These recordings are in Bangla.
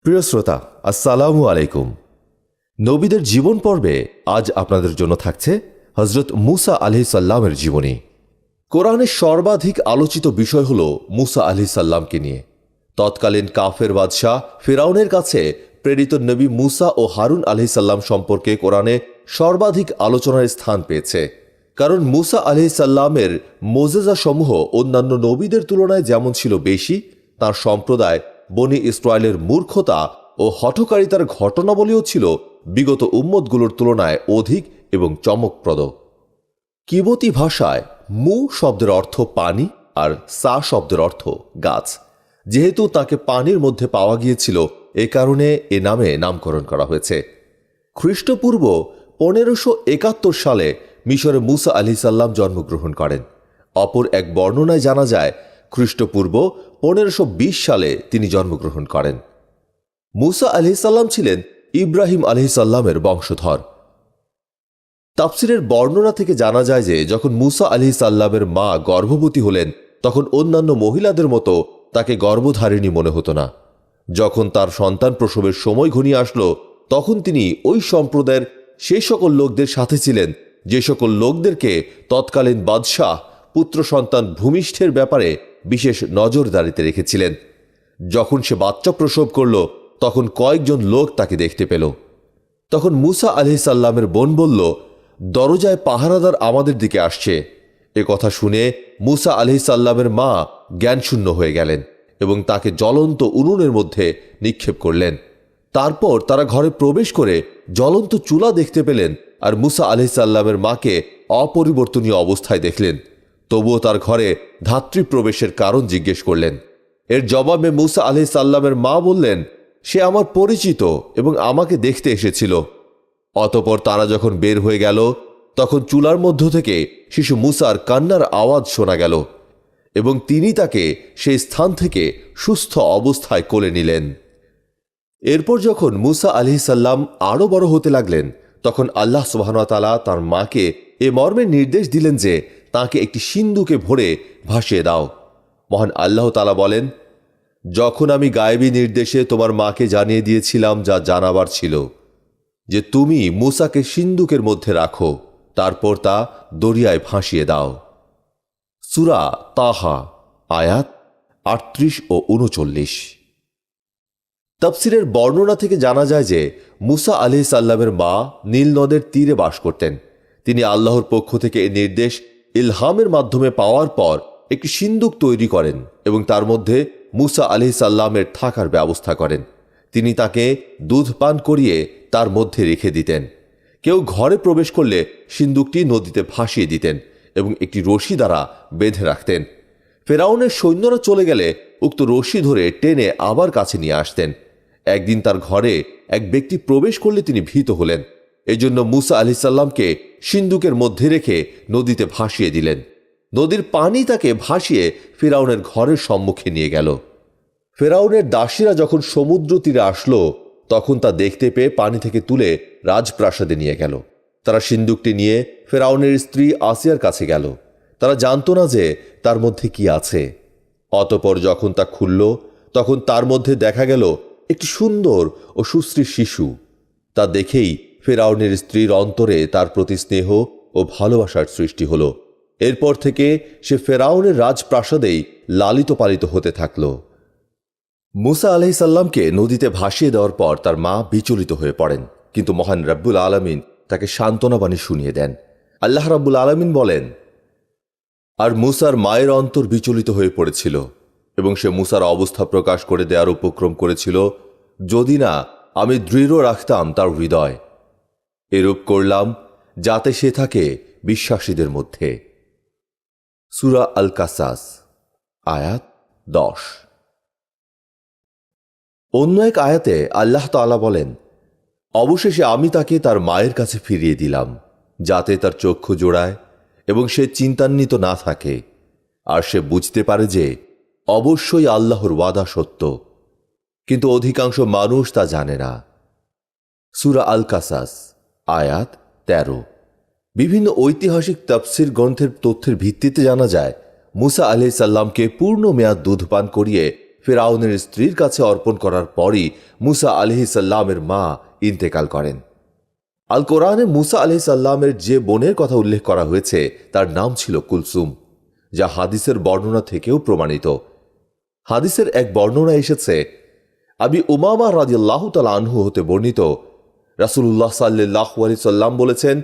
প্রিয় শ্রোতা, আসসালামু আলাইকুম। নবীদের জীবন পর্বে আজ আপনাদের জন্য থাকছে হজরত মুসা আলাইহিস সালামের জীবনী। কোরআনের সর্বাধিক আলোচিত বিষয় হল মুসা আলাইহিস সালামকে নিয়ে। তৎকালীন কাফের বাদশাহ ফিরআউনের কাছে প্রেরিত নবী মুসা ও হারুন আলাইহিস সালাম সম্পর্কে কোরআনে সর্বাধিক আলোচনার স্থান পেয়েছে। কারণ মুসা আলাইহিস সালামের মোজেজা সমূহ অন্যান্য নবীদের তুলনায় যেমন ছিল বেশি, তার সম্প্রদায় বনি ইসরায়েলের মূর্খতা ও হঠকারিতার ঘটনাবলীও ছিল বিগত উম্মতগুলোর তুলনায় অধিক এবং চমকপ্রদ। কিবতী ভাষায় মু শব্দের অর্থ পানি আর সা শব্দের অর্থ গাছ। যেহেতু তাকে পানির মধ্যে পাওয়া গিয়েছিল, এ কারণে এ নামে নামকরণ করা হয়েছে। খ্রিস্টপূর্ব 1571 সালে মিশরে মুসা আলাইহিস সালাম জন্মগ্রহণ করেন। অপর এক বর্ণনায় জানা যায় খ্রিস্টপূর্ব 1520 সালে তিনি জন্মগ্রহণ করেন। মুসা আলাইহিস সালাম ছিলেন ইব্রাহিম আলাইহিস সালামের বংশধর। তাফসিরের বর্ণনা থেকে জানা যায় যে যখন মুসা আলাইহিস সালামের মা গর্ভবতী হলেন, তখন অন্যান্য মহিলাদের মতো তাকে গর্ভধারিণী মনে হতো না। যখন তার সন্তান প্রসবের সময় ঘনিয়ে আসলো, তখন তিনি ওই সম্প্রদায়ের সেই সকল লোকদের সাথে ছিলেন যে সকল লোকদেরকে তৎকালীন বাদশাহ পুত্র সন্তান ভূমিষ্ঠের ব্যাপারে বিশেষ নজরদারিতে রেখেছিলেন। যখন সে বাচ্চা প্রসব করল, তখন কয়েকজন লোক তাকে দেখতে পেল। তখন মুসা আলাইহিস সালামের বোন বলল, দরজায় পাহারাদার আমাদের দিকে আসছে। এ কথা শুনে মুসা আলাইহিস সালামের মা জ্ঞানশূন্য হয়ে গেলেন এবং তাকে জ্বলন্ত উনুনের মধ্যে নিক্ষেপ করলেন। তারপর তারা ঘরে প্রবেশ করে জ্বলন্ত চুলা দেখতে পেলেন আর মুসা আলাইহিস সালামের মাকে অপরিবর্তনীয় অবস্থায় দেখলেন। তবুও তার ঘরে ধাত্রী প্রবেশের কারণ জিজ্ঞেস করলেন। এর জবাবে মুসা আলাইহিস সালামের মা বললেন, সে আমার পরিচিত এবং আমাকে দেখতে এসেছিল। অতঃপর তারা যখন বের হয়ে গেল, তখন চুলার মধ্য থেকে শিশু মুসার কান্নার আওয়াজ শোনা গেল এবং তিনি তাকে সেই স্থান থেকে সুস্থ অবস্থায় কোলে নিলেন। এরপর যখন মুসা আলাইহিস সালাম আরও বড় হতে লাগলেন, তখন আল্লাহ সুবহানাহু ওয়া তাআলা তাঁর মাকে এ মর্মে নির্দেশ দিলেন যে তাকে একটি সিন্ধুকে ভরে ভাসিয়ে দাও। মহান আল্লাহ তাআলা বলেন, যখন আমি গায়েবী নির্দেশে তোমার মাকে জানিয়ে দিয়েছিলাম যা জানাবার ছিল, যে তুমি মুসাকে সিন্ধুকের মধ্যে রাখো, তারপর তা দরিয়ায় ভাসিয়ে দাও। সূরা তাহা আয়াত 38 ও 39। তাফসিরের বর্ণনা থেকে জানা যায় যে মুসা আলাইহিস সালামের মা নীল নদের তীরে বাস করতেন। তিনি আল্লাহর পক্ষ থেকে এই নির্দেশ ইলহামের মাধ্যমে পাওয়ার পর একটি সিন্দুক তৈরি করেন এবং তার মধ্যে মুসা আলাইহিস সালামের থাকার ব্যবস্থা করেন। তিনি তাকে দুধ পান করিয়ে তার মধ্যে রেখে দিতেন। কেউ ঘরে প্রবেশ করলে সিন্দুকটি নদীতে ভাসিয়ে দিতেন এবং একটি রশি দ্বারা বেঁধে রাখতেন। ফেরাউনের সৈন্যরা চলে গেলে উক্ত রশি ধরে টেনে আবার কাছে নিয়ে আসতেন। একদিন তার ঘরে এক ব্যক্তি প্রবেশ করলে তিনি ভীত হলেন। এজন্য মুসা আলাইহিস সালামকে সিন্দুকের মধ্যে রেখে নদীতে ভাসিয়ে দিলেন। নদীর পানি তাকে ভাসিয়ে ফিরআউনের ঘরের সম্মুখে নিয়ে গেল। ফেরাউনের দাসীরা যখন সমুদ্র তীরে আসলো, তখন তা দেখতে পেয়ে পানি থেকে তুলে রাজপ্রাসাদে নিয়ে গেল। তারা সিন্দুকটি নিয়ে ফেরাউনের স্ত্রী আসিয়ার কাছে গেল। তারা জানত না যে তার মধ্যে কি আছে। অতঃপর যখন তা খুলল, তখন তার মধ্যে দেখা গেল একটি সুন্দর ও সুশ্রী শিশু। তা দেখেই ফেরাউনের স্ত্রীর অন্তরে তার প্রতি স্নেহ ও ভালোবাসার সৃষ্টি হল। এরপর থেকে সে ফেরাউনের রাজপ্রাসাদেই লালিত পালিত হতে থাকল। মুসা আলাইহিস সালামকে নদীতে ভাসিয়ে দেওয়ার পর তার মা বিচলিত হয়ে পড়েন, কিন্তু মহান রব্বুল আলামিন তাকে সান্ত্বনাবাণী শুনিয়ে দেন। আল্লাহ রাব্বুল আলামিন বলেন, আর মুসার মায়ের অন্তর বিচলিত হয়ে পড়েছিল এবং সে মুসার অবস্থা প্রকাশ করে দেওয়ার উপক্রম করেছিল, যদি না আমি দৃঢ় রাখতাম তার হৃদয়। এরূপ করলাম যাতে সে থাকে বিশ্বাসীদের মধ্যে। সূরা আল কাসাস আয়াত 10। অন্য এক আয়াতে আল্লাহ তাআলা বলেন, অবশেষে আমি তাকে তার মায়ের কাছে ফিরিয়ে দিলাম, যাতে তার চক্ষু জোড়ায় এবং সে চিন্তান্বিত না থাকে, আর সে বুঝতে পারে যে অবশ্যই আল্লাহর ওয়াদা সত্য, কিন্তু অধিকাংশ মানুষ তা জানে না। সূরা আল কাসাস আয়াত 13। বিভিন্ন ঐতিহাসিক তাফসির গ্রন্থের তথ্যের ভিত্তিতে জানা যায়, মুসা আলাইহিস সালামকে পূর্ণ মেয়াদ দুধ পান করিয়ে ফেরাউনের স্ত্রীর কাছে অর্পণ করার পরই মুসা আলাইহিসসালামের মা ইন্তেকাল করেন। আল কোরআনে মুসা আলাইহিসসালামের যে বোনের কথা উল্লেখ করা হয়েছে তার নাম ছিল কুলসুম, যা হাদিসের বর্ণনা থেকেও প্রমাণিত। হাদিসের এক বর্ণনা এসেছে, আবি উমামা রাদিয়াল্লাহু তাআলা আনহু হতে বর্ণিত, রাসূলুল্লাহ সাল্লাল্লাহু আলাইহি সাল্লাম বলেছেন,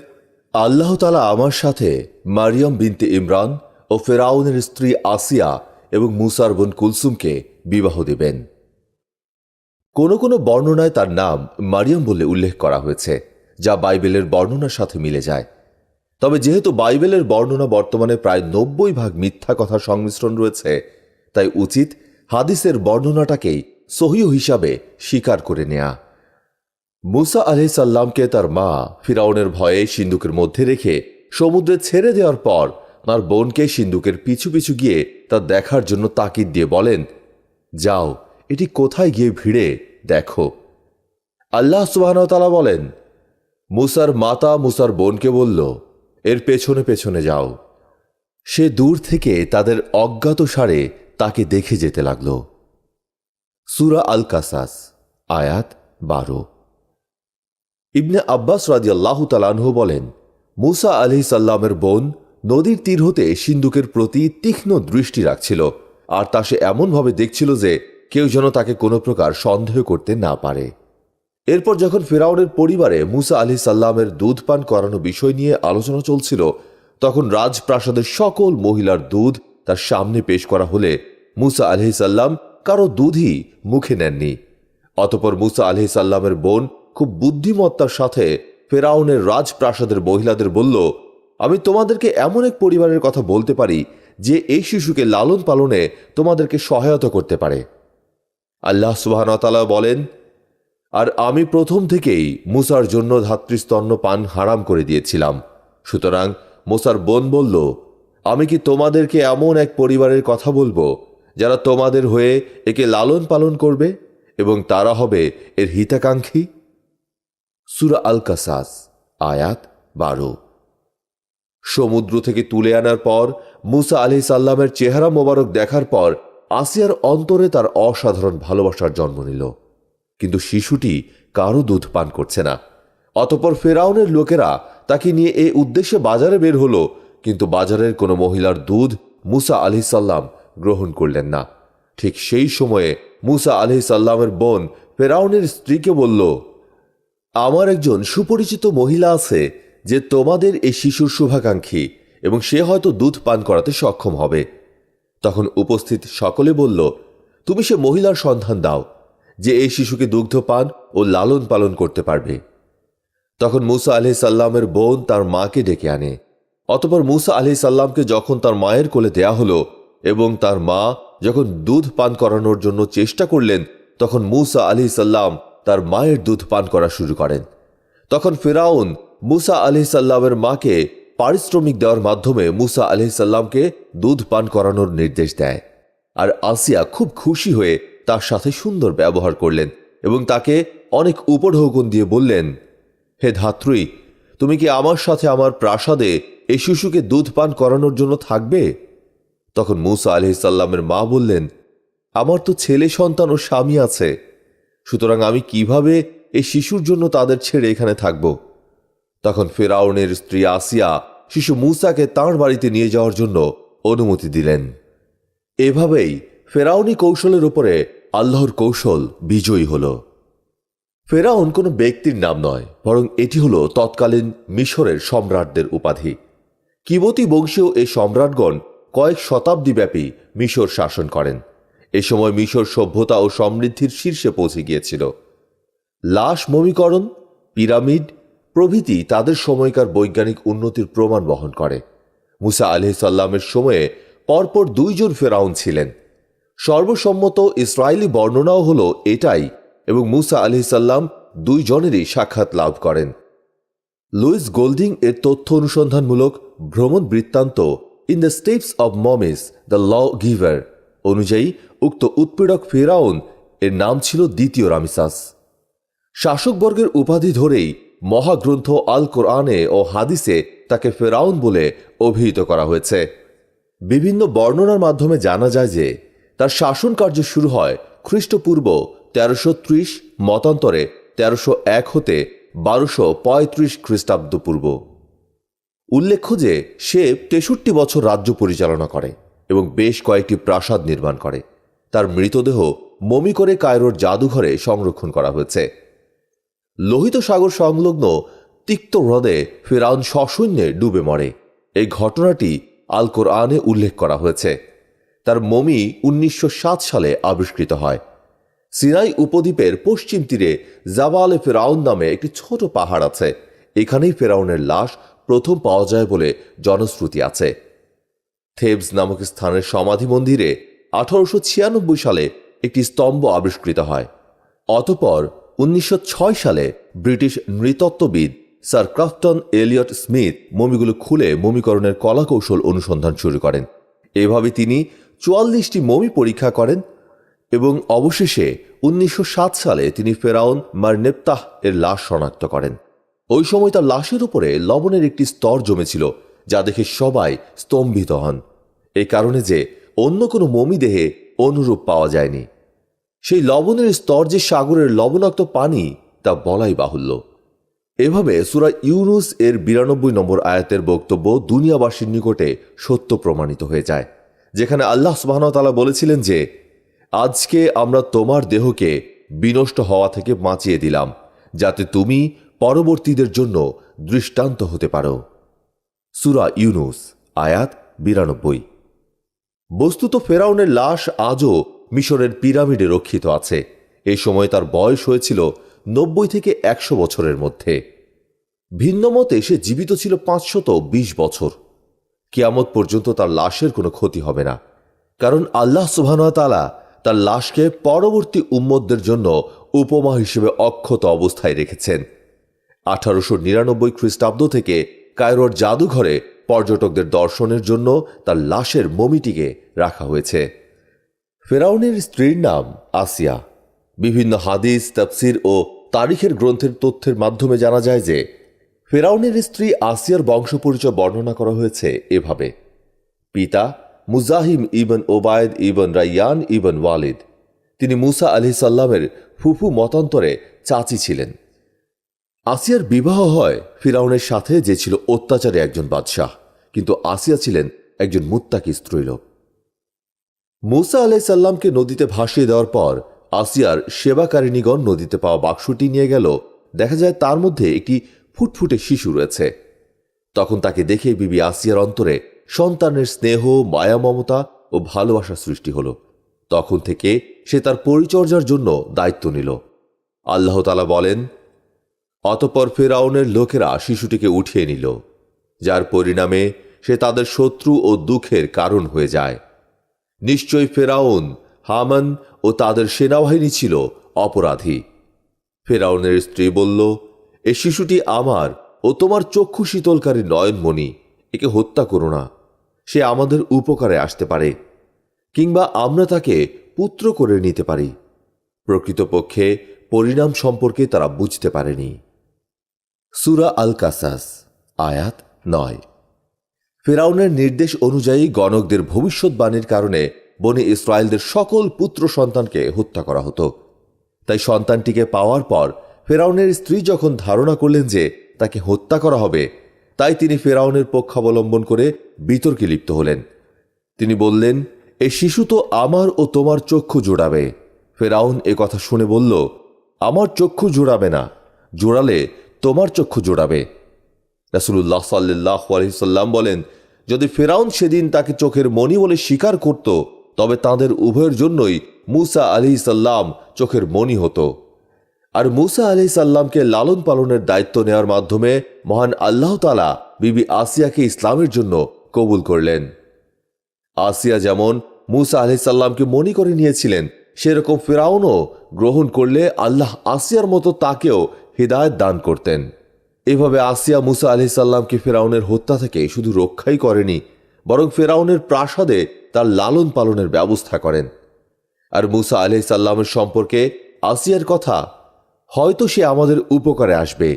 আল্লাহ তাআলা আমার সাথে মারিয়াম বিনতে ইমরান ও ফেরাউনের স্ত্রী আসিয়া এবং মুসার বোন কুলসুমকে বিবাহ দেবেন। কোনো কোনো বর্ণনায় তার নাম মারিয়াম বলে উল্লেখ করা হয়েছে, যা বাইবেলের বর্ণনার সাথে মিলে যায়। তবে যেহেতু বাইবেলের বর্ণনা বর্তমানে প্রায় 90% মিথ্যা কথার সংমিশ্রণ রয়েছে, তাই উচিত হাদিসের বর্ণনাটাকেই সহিহ হিসাবে স্বীকার করে নেয়া। মুসা আলাইহিসসালামকে তার মা ফিরাউনের ভয়ে সিন্দুকের মধ্যে রেখে সমুদ্রে ছেড়ে দেওয়ার পর তার বোনকে সিন্দুকের পিছু পিছু গিয়ে তা দেখার জন্য তাকিদ দিয়ে বলেন, যাও এটি কোথায় গিয়ে ভিড়ে দেখো। আল্লাহ সুবহানাহু ওয়া তাআলা বলেন, মুসার মাতা মুসার বোনকে বলল, এর পেছনে পেছনে যাও। সে দূর থেকে তাদের অজ্ঞাতসারে তাকে দেখে যেতে লাগল। সূরা আল কাসাস, আয়াত 12। ইবনে আব্বাস রাদিয়াল্লাহু তাআলা আনহু বলেন, মুসা আলাইহিসসালামের বোন নদীর তীর হতে সিন্দুকের প্রতি তীক্ষ্ণ দৃষ্টি রাখছিল, আর তা সে এমনভাবে দেখছিল যে কেউ যেন তাকে কোনো প্রকার সন্দেহ করতে না পারে। এরপর যখন ফিরাউনের পরিবারে মুসা আলাইহিসসালামের দুধ পান করানো বিষয় নিয়ে আলোচনা চলছিল, তখন রাজপ্রাসাদের সকল মহিলার দুধ তার সামনে পেশ করা হলে মুসা আলাইহিসসালাম কারো দুধই মুখে নেননি। অতঃপর মুসা আলাইহিসসালামের বোন খুব বুদ্ধিমত্তার সাথে ফেরাউনের রাজপ্রাসাদের মহিলাদের বলল, আমি তোমাদেরকে এমন এক পরিবারের কথা বলতে পারি যে এই শিশুকে লালন পালনে তোমাদেরকে সহায়তা করতে পারে। আল্লাহ সুবহানাহু ওয়া তাআলা বলেন, আর আমি প্রথম থেকেই মুসার জন্য ধাত্রীস্তন্য পান হারাম করে দিয়েছিলাম। সুতরাং মুসার বোন বলল, আমি কি তোমাদেরকে এমন এক পরিবারের কথা বলবো যারা তোমাদের হয়ে একে লালন পালন করবে এবং তারা হবে এর হিতাকাঙ্ক্ষী? সূরা আল কাসাস, আয়াত 12। সমুদ্র থেকে তুলে আনার পর মুসা আলাইহিসসালামের চেহারা মোবারক দেখার পর আসিয়ার অন্তরে তার অসাধারণ ভালোবাসার জন্ম নিল, কিন্তু শিশুটি কারো দুধ পান করছে না। অতঃপর ফেরাউনের লোকেরা তাকে নিয়ে এই উদ্দেশ্যে বাজারে বের হলো, কিন্তু বাজারের কোনো মহিলার দুধ মুসা আলাইহিসসালাম গ্রহণ করলেন না। ঠিক সেই সময়ে মুসা আলাইহিসসালামের বোন ফেরাউনের স্ত্রীকে বলল, আমার একজন সুপরিচিত মহিলা আছে যে তোমাদের এই শিশুর শুভাকাঙ্ক্ষী এবং সে হয়তো দুধ পান করাতে সক্ষম হবে। তখন উপস্থিত সকলে বলল, তুমি সে মহিলার সন্ধান দাও যে এই শিশুকে দুগ্ধ পান ও লালন পালন করতে পারবে। তখন মুসা আলাইহিসসালামের বোন তার মাকে ডেকে আনে। অতঃপর মুসা আলাইহিসসালামকে যখন তার মায়ের কোলে দেয়া হলো এবং তার মা যখন দুধ পান করানোর জন্য চেষ্টা করলেন, তখন মুসা আলাইহিসসালাম তার মায়ের দুধ পান করা শুরু করেন। তখন ফিরাউন মুসা আলাইহিসসালামের মাকে পারিশ্রমিক দেওয়ার মাধ্যমে মুসা আলাইহিসসালামকে দুধ পান করানোর নির্দেশ দেয়, আর আসিয়া খুব খুশি হয়ে তার সাথে সুন্দর ব্যবহার করলেন এবং তাকে অনেক উপঢৌকন দিয়ে বললেন, হে ধাত্রী, তুমি কি আমার সাথে আমার প্রাসাদে এই শিশুকে দুধ পান করানোর জন্য থাকবে? তখন মুসা আলাইহিসসালামের মা বললেন, আমার তো ছেলে সন্তান ও স্বামী আছে, সুতরাং আমি কিভাবে এই শিশুর জন্য তাদের ছেড়ে এখানে থাকব? তখন ফিরাউনের স্ত্রী আসিয়া শিশু মুসাকে তাঁর বাড়িতে নিয়ে যাওয়ার জন্য অনুমতি দিলেন। এভাবেই ফেরাউনি কৌশলের উপরে আল্লাহর কৌশল বিজয়ী হল। ফেরাউন কোনো ব্যক্তির নাম নয়, বরং এটি হল তৎকালীন মিশরের সম্রাটদের উপাধি। কিবতী বংশীয় এই সম্রাটগণ কয়েক শতাব্দী ব্যাপী মিশর শাসন করেন। এ সময় মিশর সভ্যতা ও সমৃদ্ধির শীর্ষে পৌঁছে গিয়েছিল। লাশ মমিকরণ, পিরামিড প্রভৃতি তাদের সময়কার বৈজ্ঞানিক উন্নতির প্রমাণ বহন করে। মুসা আলাইহিসসালামের সময়ে পরপর 2 জন ফেরাউন ছিলেন। সর্বসম্মত ইসরায়েলি বর্ণনাও হল এটাই, এবং মুসা আলাইহিসসালাম 2 জনেরই সাক্ষাৎ লাভ করেন। লুইস গোল্ডিং এর তথ্য অনুসন্ধানমূলক ভ্রমণ বৃত্তান্ত in the steps of mummies the law giver অনুযায়ী উক্ত উৎপীড়ক ফেরাউন এর নাম ছিল দ্বিতীয় রামিসাস। শাসকবর্গের উপাধি ধরেই মহাগ্রন্থ আল কোরআনে ও হাদিসে তাকে ফেরাউন বলে অভিহিত করা হয়েছে। বিভিন্ন বর্ণনার মাধ্যমে জানা যায় যে তার শাসন কার্য শুরু হয় খ্রিস্টপূর্ব 1330, মতান্তরে 1301 হতে 1235 খ্রিস্টাব্দ পূর্ব। উল্লেখ্য যে সে 63 বছর রাজ্য পরিচালনা করে এবং বেশ কয়েকটি প্রাসাদ নির্মাণ করে। তার মৃতদেহ মমি করে কায়রোর জাদুঘরে সংরক্ষণ করা হয়েছে। লোহিত সাগর সংলগ্ন তিক্ত হ্রদে ফেরাউন সসৈন্যে ডুবে মরে। এই ঘটনাটি আল কোরআনে উল্লেখ করা হয়েছে। তার মমি 1907 সালে আবিষ্কৃত হয়। সিনাই উপদ্বীপের পশ্চিম তীরে জাবালে ফেরাউন নামে একটি ছোট পাহাড় আছে। এখানেই ফেরাউনের লাশ প্রথম পাওয়া যায় বলে জনশ্রুতি আছে। থেবস নামক স্থানের সমাধি মন্দিরে 1896 সালে একটি স্তম্ভ আবিষ্কৃত হয়। অতঃপর 1906 সালে ব্রিটিশ নৃতত্ত্ববিদ স্যার ক্রাফটন এলিয়ট স্মিথ মমিগুলো খুলে মমিকরণের কলাকৌশল অনুসন্ধান শুরু করেন। এভাবে তিনি 44টি মমি পরীক্ষা করেন এবং অবশেষে 1907 সালে তিনি ফেরাউন মারনেপ্তাহ এর লাশ শনাক্ত করেন। ওই সময় তার লাশের উপরে লবণের একটি স্তর জমেছিল, যা দেখে সবাই স্তম্ভিত হন। এই কারণে যে অন্য কোনো মমি দেহে অনুরূপ পাওয়া যায়নি। সেই লবণের স্তর যে সাগরের লবণাক্ত পানি তা বলাই বাহুল্য। এভাবে সূরা ইউনুস এর 92 নম্বর আয়াতের বক্তব্য দুনিয়াবাসীর নিকটে সত্য প্রমাণিত হয়ে যায়, যেখানে আল্লাহ সুবহানাহু ওয়া তাআলা বলেছিলেন যে আজকে আমরা তোমার দেহকে বিনষ্ট হওয়া থেকে বাঁচিয়ে দিলাম, যাতে তুমি পরবর্তীদের জন্য দৃষ্টান্ত হতে পারো। সূরা ইউনুস আয়াত 92। বস্তুত ফেরাউনের লাশ আজও মিশরের পিরামিডে রক্ষিত আছে। এই সময় তার বয়স হয়েছিল 90 থেকে 100 বছরের মধ্যে। ভিন্ন মতে সে জীবিত ছিল 520 বছর। কিয়ামত পর্যন্ত তার লাশের কোনো ক্ষতি হবে না, কারণ আল্লাহ সুবহানাহু ওয়া তাআলা তার লাশকে পরবর্তী উম্মতদের জন্য উপমা হিসেবে অক্ষত অবস্থায় রেখেছেন। 1899 খ্রিস্টাব্দ থেকে কায়রোর জাদুঘরে পর্যটকদের দর্শনের জন্য তার লাশের মমিটিকে রাখা হয়েছে। ফেরাউনের স্ত্রীর নাম আসিয়া। বিভিন্ন হাদিস, তাফসির ও তারিখের গ্রন্থের তথ্যের মাধ্যমে জানা যায় যে ফেরাউনের স্ত্রী আসিয়ার বংশপরিচয় বর্ণনা করা হয়েছে এভাবে: পিতা মুজাহিম ইবন ওবায়দ ইবন রাইয়ান ইবন ওয়ালিদ। তিনি মুসা আলাইহিস সালামের ফুফু, মতান্তরে চাচি ছিলেন। আসিয়ার বিবাহ হয় ফিরাউনের সাথে, যে ছিল অত্যাচারী একজন বাদশাহ, কিন্তু আসিয়া ছিলেন একজন মুত্তাকি স্ত্রীলোক। মুসা আলাইহিস সালামকে নদীতে ভাসিয়ে দেওয়ার পর আসিয়ার সেবাকারিণীগণ নদীতে পাওয়া বাক্সটি নিয়ে গেল। দেখা যায় তার মধ্যে একটি ফুটফুটে শিশু রয়েছে। তখন তাকে দেখে বিবি আসিয়ার অন্তরে সন্তানের স্নেহ, মায়া, মমতা ও ভালোবাসা সৃষ্টি হল। তখন থেকে সে তার পরিচর্যার জন্য দায়িত্ব নিল। আল্লাহ তাআলা বলেন, অতঃপর ফেরাউনের লোকেরা শিশুটিকে উঠিয়ে নিল, যার পরিণামে সে তাদের শত্রু ও দুঃখের কারণ হয়ে যায়। নিশ্চয়ই ফেরাউন, হামান ও তাদের সেনাবাহিনী ছিল অপরাধী। ফেরাউনের স্ত্রী বলল, এ শিশুটি আমার ও তোমার চক্ষু শীতলকারী নয়নমণি, একে হত্যা করো না। সে আমাদের উপকারে আসতে পারে, কিংবা আমরা তাকে পুত্র করে নিতে পারি। প্রকৃতপক্ষে পরিণাম সম্পর্কে তারা বুঝতে পারেনি। সূরা আল কাসাস আয়াত 9। ফেরাউনের নির্দেশ অনুযায়ী গণকদের ভবিষ্যৎবাণীর কারণে বনি ইসরায়েলদের সকল পুত্র সন্তানকে হত্যা করা হতো। তাই সন্তানটিকে পাওয়ার পর ফেরাউনের স্ত্রী যখন ধারণা করলেন যে তাকে হত্যা করা হবে, তাই তিনি ফেরাউনের পক্ষাবলম্বন করে বিতর্কে লিপ্ত হলেন। তিনি বললেন, এই শিশু তো আমার ও তোমার চক্ষু জোড়াবে। ফেরাউন এ কথা শুনে বলল, আমার চক্ষু জোড়াবে না, জোড়ালে তোমার চক্ষু জোড়াবে। রাসূলুল্লাহ সাল্লাল্লাহু আলাইহি সাল্লাম বলেন, যদি ফেরাউন সেদিন তাকে চোখের মণি বলে স্বীকার করত, তবে তাদের উভয়ের জন্যই মুসা আলাইহিস সালাম চোখের মণি হতো। আর মুসা আলাইহিস সালামকে লালন পালনের দায়িত্ব নেওয়ার মাধ্যমে মহান আল্লাহ তাআলা বিবি আসিয়াকে ইসলামের জন্য কবুল করলেন। আসিয়া যেমন মুসা আলাইহিস সালামকে মণি করে নিয়েছিলেন, সেরকম ফেরাউনও গ্রহণ করলে আল্লাহ আসিয়ার মতো তাকেও হিদায়াত দান করতেন। এভাবে আসিয়া মুসা আলাইহিস সালামকে ফেরাউনের হত্যা থেকে শুধু রক্ষাই করেনি, বরং ফেরাউনের প্রাসাদে তার লালন পালনের ব্যবস্থা করেন। আর মুসা আলাইহিস সালামের সম্পর্কে আসিয়ার কথা, হয়তো সে আমাদের উপকারে আসবে।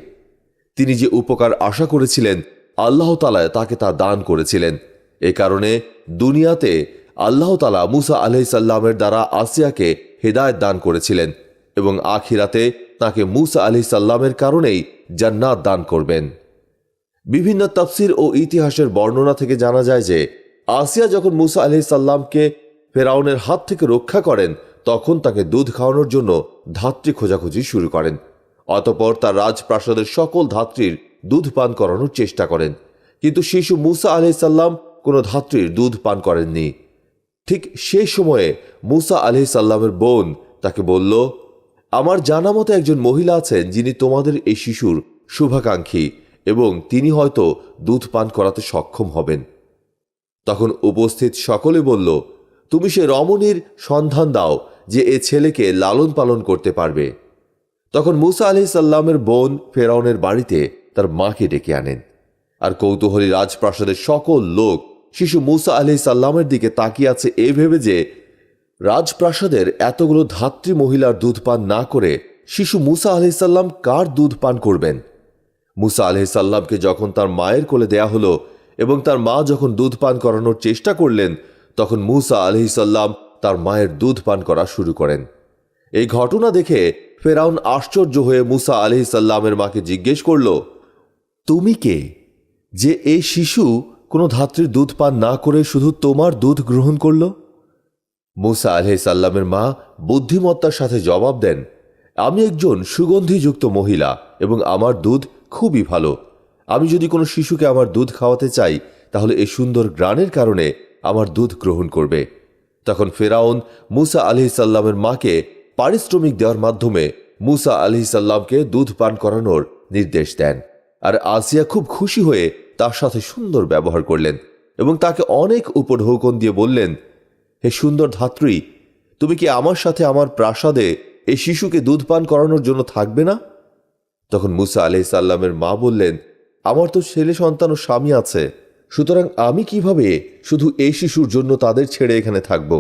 তিনি যে উপকার আশা করেছিলেন, আল্লাহ তাআলা তাকে তা দান করেছিলেন। এ কারণে দুনিয়াতে আল্লাহ তাআলা মুসা আলাইহিস সালামের দ্বারা আসিয়াকে হেদায়েত দান করেছিলেন এবং আখিরাতে তাকে মুসা আলাইহিস সালামের কারণেই জান্নাত দান করবেন। বিভিন্ন তাফসীর ও ইতিহাসের বর্ণনা থেকে জানা যায় যে আসিয়া যখন মুসা আলাইহিস সালামকে ফেরাউনের হাত থেকে রক্ষা করেন তখন তাকে দুধ খাওয়ানোর জন্য ধাত্রী খোঁজাখুঁজি শুরু করেন। অতঃপর তার রাজপ্রাসাদের সকল ধাত্রীর দুধ পান করানোর চেষ্টা করেন, কিন্তু শিশু মুসা আলাইহিস সালাম কোনো ধাত্রীর দুধ পান করেননি। ঠিক সেই সময়ে মুসা আলাইহিস সালামের বোন তাকে বলল, আমার জানা মতো একজন মহিলা আছেন যিনি তোমাদের এই শিশুর শুভাকাঙ্ক্ষী এবং তিনি হয়তো দুধ পান করাতে সক্ষম হবেন। তখন উপস্থিত সকলে বলল, তুমি সে রমণীর সন্ধান দাও যে এ ছেলেকে লালন পালন করতে পারবে। তখন মুসা আলাইহিস সালামের বোন ফেরাউনের বাড়িতে তার মাকে ডেকে আনেন, আর কৌতূহলী রাজপ্রাসাদের সকল লোক শিশু মুসা আলাইহিস সালামের দিকে তাকিয়ে আছে এ ভেবে যে রাজপ্রাসাদের এতগুলো ধাত্রী মহিলার দুধ পান না করে শিশু মুসা আলাইহিস সালাম কার দুধ পান করবেন। মুসা আলাইহিস সালামকে যখন তার মায়ের কোলে দেয়া হলো এবং তার মা যখন দুধ পান করানোর চেষ্টা করলেন তখন মুসা আলাইহিস সালাম তার মায়ের দুধ পান করা শুরু করেন। এই ঘটনা দেখে ফেরাউন আশ্চর্য হয়ে মুসা আলাইহিস সালামের মাকে জিজ্ঞেস করল, তুমি কে যে এই শিশু কোনো ধাত্রীর দুধ পান না করে শুধু তোমার দুধ গ্রহণ করল? মুসা আলাইহিস সালামের মা বুদ্ধিমত্তার সাথে জবাব দেন, আমি একজন সুগন্ধিযুক্ত মহিলা এবং আমার দুধ খুবই ভালো। আমি যদি কোনো শিশুকে আমার দুধ খাওয়াতে চাই তাহলে এই সুন্দর গ্রানের কারণে আমার দুধ গ্রহণ করবে। তখন ফেরাউন মুসা আলাইহিস সালামের মাকে পারিশ্রমিক দেওয়ার মাধ্যমে মুসা আলাইহিস সালামকে দুধ পান করানোর নির্দেশ দেন, আর আসিয়া খুব খুশি হয়ে তার সাথে সুন্দর ব্যবহার করলেন এবং তাকে অনেক উপঢৌকন দিয়ে বললেন, হে সুন্দর ধাত্রী, তুমি কি আমার সাথে আমার প্রাসাদে এই শিশুকে দুধ পান করানোর জন্য থাকবে না? তখন মুসা আলাইহিস সালামের মা বললেন, আমার তো ছেলে সন্তান ও স্বামী আছে, সুতরাং আমি কিভাবে শুধু এই শিশুর জন্য তাদের ছেড়ে এখানে থাকব?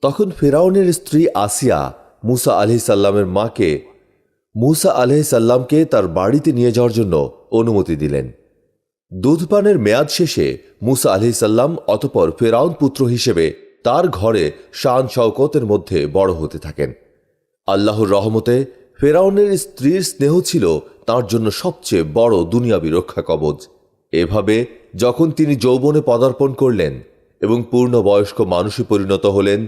তখন ফেরাউনের স্ত্রী আসিয়া মুসা আলাইহিস সালামের মাকে মুসা আলাইহিস সালামকে তার বাড়িতে নিয়ে যাওয়ার জন্য অনুমতি দিলেন। দুধপানের মেয়াদ শেষে মুসা আলাইহিস সালাম অতঃপর ফেরাউন পুত্র হিসেবে তার ঘরে শান শওকতের মধ্যে বড় হতে থাকেন। আল্লাহর রহমতে ফেরাউনের স্ত্রীর স্নেহ ছিল তার জন্য সবচেয়ে বড় দুনিয়াবী রক্ষা কবচ। এভাবে যখন তিনি যৌবনে পদার্পণ করলেন এবং পূর্ণবয়স্ক মানুষে পরিণত হলেন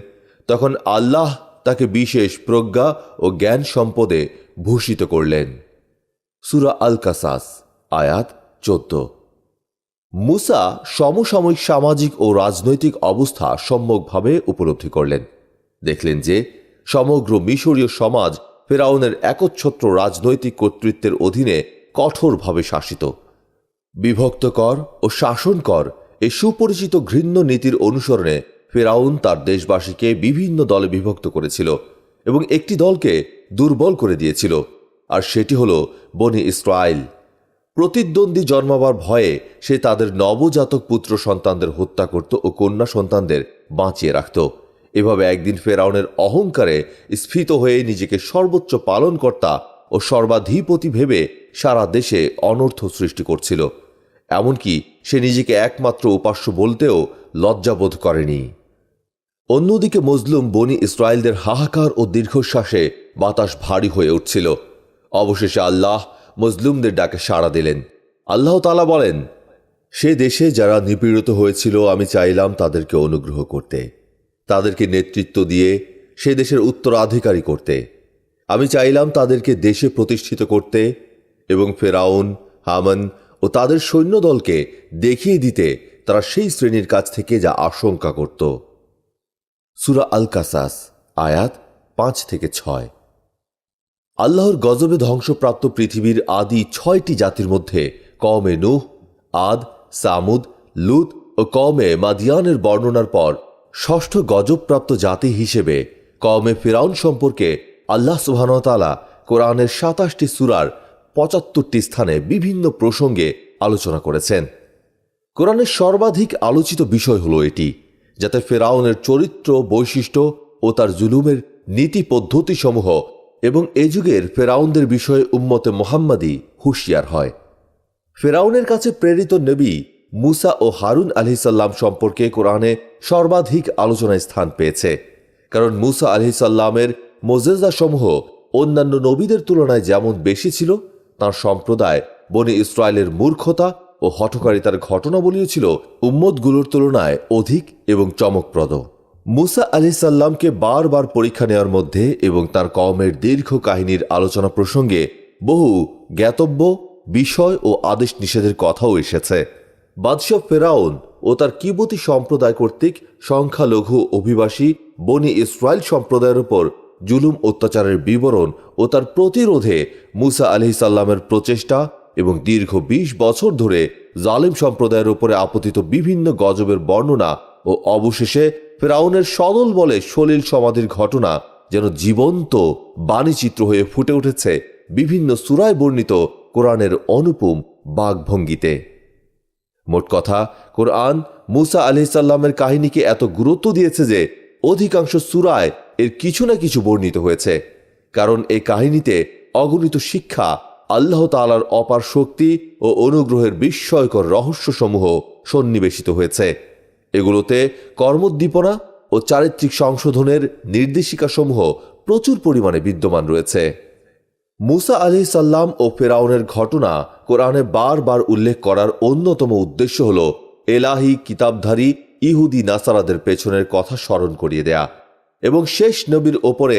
তখন আল্লাহ তাকে বিশেষ প্রজ্ঞা ও জ্ঞান সম্পদে ভূষিত করলেন। সূরা আল কাসাস আয়াত 14। মুসা সমসাময়িক সামাজিক ও রাজনৈতিক অবস্থা সম্যকভাবে উপলব্ধি করলেন। দেখলেন যে সমগ্র মিশরীয় সমাজ ফেরাউনের একচ্ছত্র রাজনৈতিক কর্তৃত্বের অধীনে কঠোরভাবে শাসিত। বিভক্ত কর ও শাসন কর এই সুপরিচিত ঘৃণ্য নীতির অনুসরণে ফেরাউন তার দেশবাসীকে বিভিন্ন দলে বিভক্ত করেছিল এবং একটি দলকে দুর্বল করে দিয়েছিল, আর সেটি হল বনি ইসরাইল। প্রতিদ্বন্দ্বী জন্মাবার ভয়ে সে তাদের নবজাতক পুত্র সন্তানদের হত্যা করত ও কন্যা সন্তানদের বাঁচিয়ে রাখত। এভাবে একদিন ফেরাউনের অহংকারে স্ফীত হয়ে নিজেকে সর্বোচ্চ পালনকর্তা ও সর্বাধিপতি ভেবে সারা দেশে অনর্থ সৃষ্টি করছিল। এমনকি সে নিজেকে একমাত্র উপাস্য বলতেও লজ্জাবোধ করেনি। অন্যদিকে মজলুম বনি ইসরায়েলদের হাহাকার ও দীর্ঘশ্বাসে বাতাস ভারী হয়ে উঠছিল। অবশেষে আল্লাহ মজলুমদের ডাকে সাড়া দিলেন। আল্লাহ তাআলা বলেন, সে দেশে যারা নিপীড়িত হয়েছিল আমি চাইলাম তাদেরকে অনুগ্রহ করতে, তাদেরকে নেতৃত্ব দিয়ে সে দেশের উত্তরাধিকারী করতে। আমি চাইলাম তাদেরকে দেশে প্রতিষ্ঠিত করতে এবং ফেরাউন, হামান ও তাদের সৈন্যদলকে দেখিয়ে দিতে তারা সেই শ্রেণীর কাছ থেকে যা আশঙ্কা করত। সূরা আল কাসাস আয়াত 5-6। আল্লাহর গজবে ধ্বংসপ্রাপ্ত পৃথিবীর আদি 6টি জাতির মধ্যে কওমে নূহ, আদ, সামুদ, লুত ও কওমে মাদিয়ানের বর্ণনার পর ষষ্ঠ গজবপ্রাপ্ত জাতি হিসেবে কওমে ফিরাউন সম্পর্কে আল্লাহ সুবহানাহু ওয়া তাআলা কোরআনের 27টি সূরার 75টি স্থানে বিভিন্ন প্রসঙ্গে আলোচনা করেছেন। কোরআনের সর্বাধিক আলোচিত বিষয় হল এটি, যাতে ফেরাউনের চরিত্র, বৈশিষ্ট্য ও তার জুলুমের নীতি পদ্ধতিসমূহ এবং এ যুগের ফেরাউনদের বিষয়ে উম্মতে মুহাম্মাদী হুঁশিয়ার হয়। ফেরাউনের কাছে প্রেরিত নবী মুসা ও হারুন আলাইহিস সালাম সম্পর্কে কোরআনে সর্বাধিক আলোচনায় স্থান পেয়েছে, কারণ মুসা আলাইহিস সালামের মুজিজাসমূহ অন্যান্য নবীদের তুলনায় যেমন বেশি ছিল, তার সম্প্রদায় বনি ইসরায়েলের মূর্খতা ও হঠকারিতার ঘটনাবলীও ছিল উম্মতগুলোর তুলনায় অধিক এবং চমকপ্রদ। মুসা আলাইহিস সালামকে বারবার পরীক্ষা নেওয়ার মধ্যে এবং তার কওমের দীর্ঘ কাহিনীর আলোচনা প্রসঙ্গে বহু জ্ঞাতব্য বিষয় ও আদেশ নিষেধের কথাও এসেছে। বাদশাহ ফেরাউন ও তার কিবতী সম্প্রদায় কর্তৃক সংখ্যালঘু অভিবাসী বনি ইসরায়েল সম্প্রদায়ের উপর জুলুম অত্যাচারের বিবরণ ও তার প্রতিরোধে মুসা আলাইহিস সালামের প্রচেষ্টা এবং দীর্ঘ ২০ বছর ধরে জালিম সম্প্রদায়ের উপরে আপতিত বিভিন্ন গজবের বর্ণনা ও অবশেষে ফেরাউনের সদল বলে সলিল সমাধির ঘটনা যেন জীবন্ত বাণীচিত্র হয়ে ফুটে উঠেছে বিভিন্ন সূরায় বর্ণিত কোরআনের অনুপম বাকভঙ্গিতে। মোট কথা, কোরআন মুসা আলাইহিস সালামের কাহিনীকে এত গুরুত্ব দিয়েছে যে অধিকাংশ সূরায় এর কিছু না কিছু বর্ণিত হয়েছে, কারণ এই কাহিনীতে অগণিত শিক্ষা, আল্লাহ তাআলার অপার শক্তি ও অনুগ্রহের বিস্ময়কর রহস্যসমূহ সন্নিবেশিত হয়েছে। এগুলোতে কর্মোদ্দীপনা ও চারিত্রিক সংশোধনের নির্দেশিকাসমূহ প্রচুর পরিমাণে বিদ্যমান রয়েছে। মুসা আলাইহিস সালাম ও ফেরাউনের ঘটনা কোরআনে বারবার উল্লেখ করার অন্যতম উদ্দেশ্য হল এলাহি কিতাবধারী ইহুদি নাসারাদের পেছনের কথা স্মরণ করিয়ে দেয়া এবং শেষ নবীর ওপরে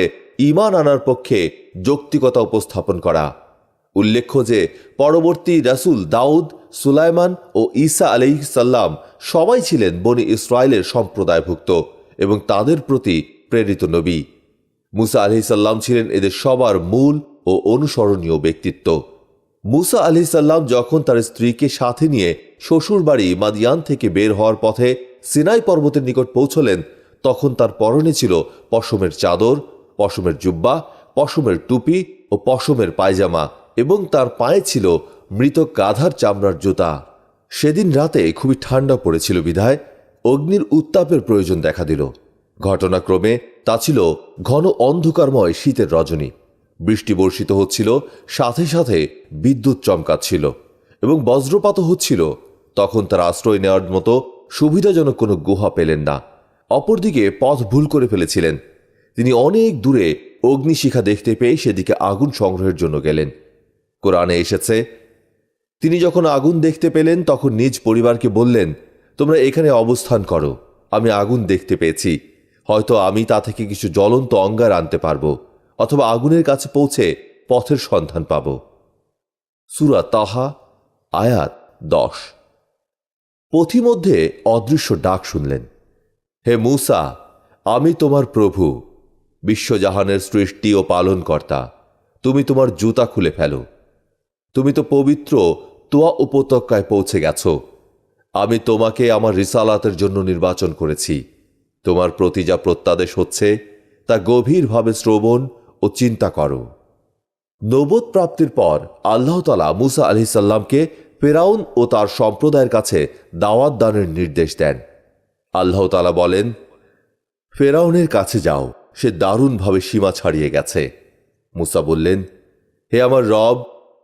ঈমান আনার পক্ষে যৌক্তিকতা উপস্থাপন করা। উল্লেখ্য যে পরবর্তী রাসূল দাউদ, সুলাইমান ও ঈসা আলাইহিস সালাম সবাই ছিলেন বনি ইসরায়েলের সম্প্রদায়ভুক্ত এবং তাদের প্রতি প্রেরিত নবী। মুসা আলাইহিস সালাম ছিলেন এদের সবার মূল ও অনুসরণীয় ব্যক্তিত্ব। মুসা আলাইহিস সালাম যখন তার স্ত্রীকে সাথে নিয়ে শ্বশুরবাড়ি মাদিয়ান থেকে বের হওয়ার পথে সিনাই পর্বতের নিকট পৌঁছলেন, তখন তার পরনে ছিল পশমের চাদর, পশমের জুব্বা, পশমের টুপি ও পশমের পায়জামা এবং তার পায়ে ছিল মৃত গাধার চামড়ার জুতা। সেদিন রাতে খুবই ঠান্ডা পড়েছিল বিধায় অগ্নির উত্তাপের প্রয়োজন দেখা দিল। ঘটনাক্রমে তা ছিল ঘন অন্ধকারময় শীতের রজনী। বৃষ্টি বর্ষিত হচ্ছিল, সাথে সাথে বিদ্যুৎ চমকাচ্ছিল এবং বজ্রপাতও হচ্ছিল। তখন তার আশ্রয় নেওয়ার মতো সুবিধাজনক কোনো গুহা পেলেন না। অপরদিকে পথ ভুল করে ফেলেছিলেন। তিনি অনেক দূরে অগ্নিশিখা দেখতে পেয়ে সেদিকে আগুন সংগ্রহের জন্য গেলেন। কোরআনে এসেছে, তিনি যখন আগুন দেখতে পেলেন তখন নিজ পরিবারকে বললেন, তোমরা এখানে অবস্থান করো, আমি আগুন দেখতে পেয়েছি, হয়তো আমি তা থেকে কিছু জ্বলন্ত অঙ্গার আনতে পারব অথবা আগুনের কাছে পৌঁছে পথের সন্ধান পাব। সূরা তাহা আয়াত 10। পথিমধ্যে অদৃশ্য ডাক শুনলেন, হে মুসা, আমি তোমার প্রভু, বিশ্বজাহানের সৃষ্টি ও পালনকর্তা। তুমি তোমার জুতা খুলে ফেলো, তুমি তো পবিত্র তোয়া উপত্যকায় পৌঁছে গেছ। আমি তোমাকে আমার রিসালাতের জন্য নির্বাচন করেছি। তোমার প্রতি যা প্রত্যাদেশ হচ্ছে তা গভীরভাবে শ্রবণ ও চিন্তা করো। নবুওত প্রাপ্তির পর আল্লাহ তাআলা মুসা আলাইহিস সালামকে ফেরাউন ও তার সম্প্রদায়ের কাছে দাওয়াত দানের নির্দেশ দেন। আল্লাহ তাআলা বলেন, ফেরাউনের কাছে যাও, সে দারুণভাবে সীমা ছাড়িয়ে গেছে। মুসা বললেন, হে আমার রব,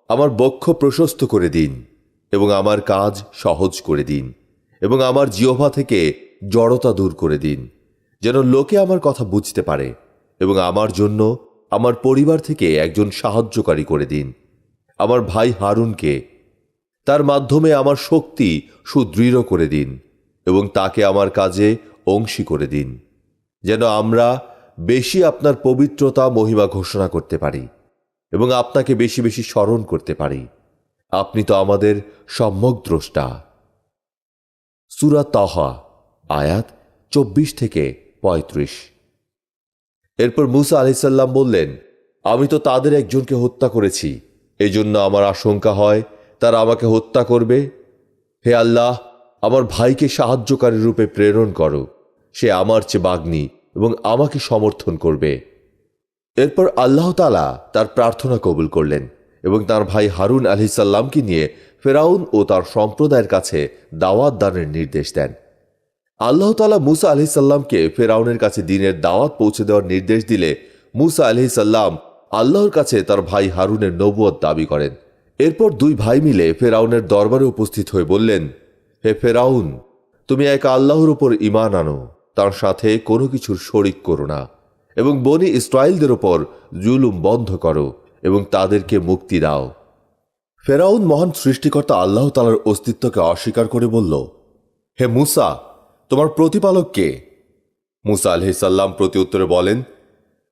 আমার বক্ষ প্রশস্ত করে দিন এবং আমার কাজ সহজ করে দিন এবং আমার জিহ্বা থেকে জড়তা দূর করে দিন, যেন লোকে আমার কথা বুঝতে পারে, এবং আমার জন্য আমার পরিবার থেকে একজন সাহায্যকারী করে দিন, আমার ভাই হারুনকে। তার মাধ্যমে আমার শক্তি সুদৃঢ় করে দিন এবং তাকে আমার কাজে অংশী করে দিন, যেন আমরা বেশি আপনার পবিত্রতা মহিমা ঘোষণা করতে পারি এবং আপনাকে বেশি বেশি স্মরণ করতে পারি। আপনি তো আমাদের সম্যক দ্রষ্টা। সূরা তাহা আয়াত 24-35। এরপর মুসা আলাইহিস সালাম বললেন, আমি তো তাদের একজনকে হত্যা করেছি, এজন্য আমার আশঙ্কা হয় তারা আমাকে হত্যা করবে। হে আল্লাহ, আমার ভাইকে সাহায্যকারী রূপে প্রেরণ করো, সে আমার চেয়ে বাগ্মী এবং আমাকে সমর্থন করবে। এরপর আল্লাহ তাআলা তার প্রার্থনা কবুল করলেন এবং তার ভাই হারুন আলাইহিস সালামকে নিয়ে ফেরাউন ও তার সম্প্রদায়ের কাছে দাওয়াত দানের নির্দেশ দেন। আল্লাহ তাআলা মুসা আলাইহিস সালামকে ফেরাউনের কাছে দ্বীনের দাওয়াত পৌঁছে দেওয়ার নির্দেশ দিলে মুসা আলাইহিস সালাম আল্লাহর কাছে তার ভাই হারুনের নবুয়ত দাবি করেন। এরপর দুই ভাই মিলে ফেরাউনের দরবারে উপস্থিত হয়ে বললেন, হে ফেরাউন, তুমি এক আল্লাহর উপর ঈমান আনো, তার সাথে কোনো কিছুর শরিক করো না, এবং বনী ইসরায়েলদের উপর জুলুম বন্ধ করো এবং তাদেরকে মুক্তি দাও। ফেরাউন মহান সৃষ্টিকর্তা আল্লাহ তাআলার অস্তিত্বকে অস্বীকার করে বলল, হে মুসা, তোমার প্রতিপালক কে? মুসা আলাইহিস সালাম প্রতি উত্তরে বলেন,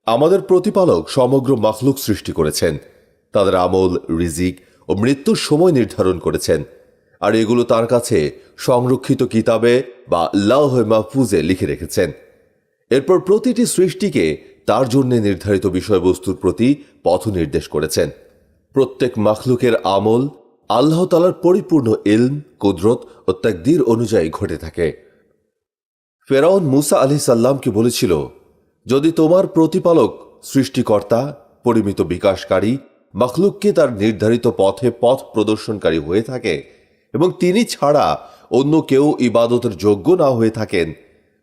আমাদের প্রতিপালক সমগ্র মাখলুক সৃষ্টি করেছেন, তাদের আমল, রিজিক ও মৃত্যুর সময় নির্ধারণ করেছেন, আর এগুলো তার কাছে সংরক্ষিত কিতাবে বা লাওহে মাহফুজে লিখে রেখেছেন। এরপর প্রতিটি সৃষ্টিকে তার জন্য নির্ধারিত বিষয়বস্তুর প্রতি পথ নির্দেশ করেছেন। প্রত্যেক মাখলুকের আমল আল্লাহ তাআলার পরিপূর্ণ ইলম, কুদরত ও তাকদীর অনুযায়ী ঘটে থাকে। ফেরাউন মুসা আলাইহিস সালামকে বলেছিল, যদি তোমার প্রতিপালক সৃষ্টিকর্তা, পরিমিত বিকাশকারী, মাখলুককে তার নির্ধারিত পথে পথ প্রদর্শনকারী হয়ে থাকে এবং তিনি ছাড়া অন্য কেউ ইবাদতের যোগ্য না হয়ে থাকেন,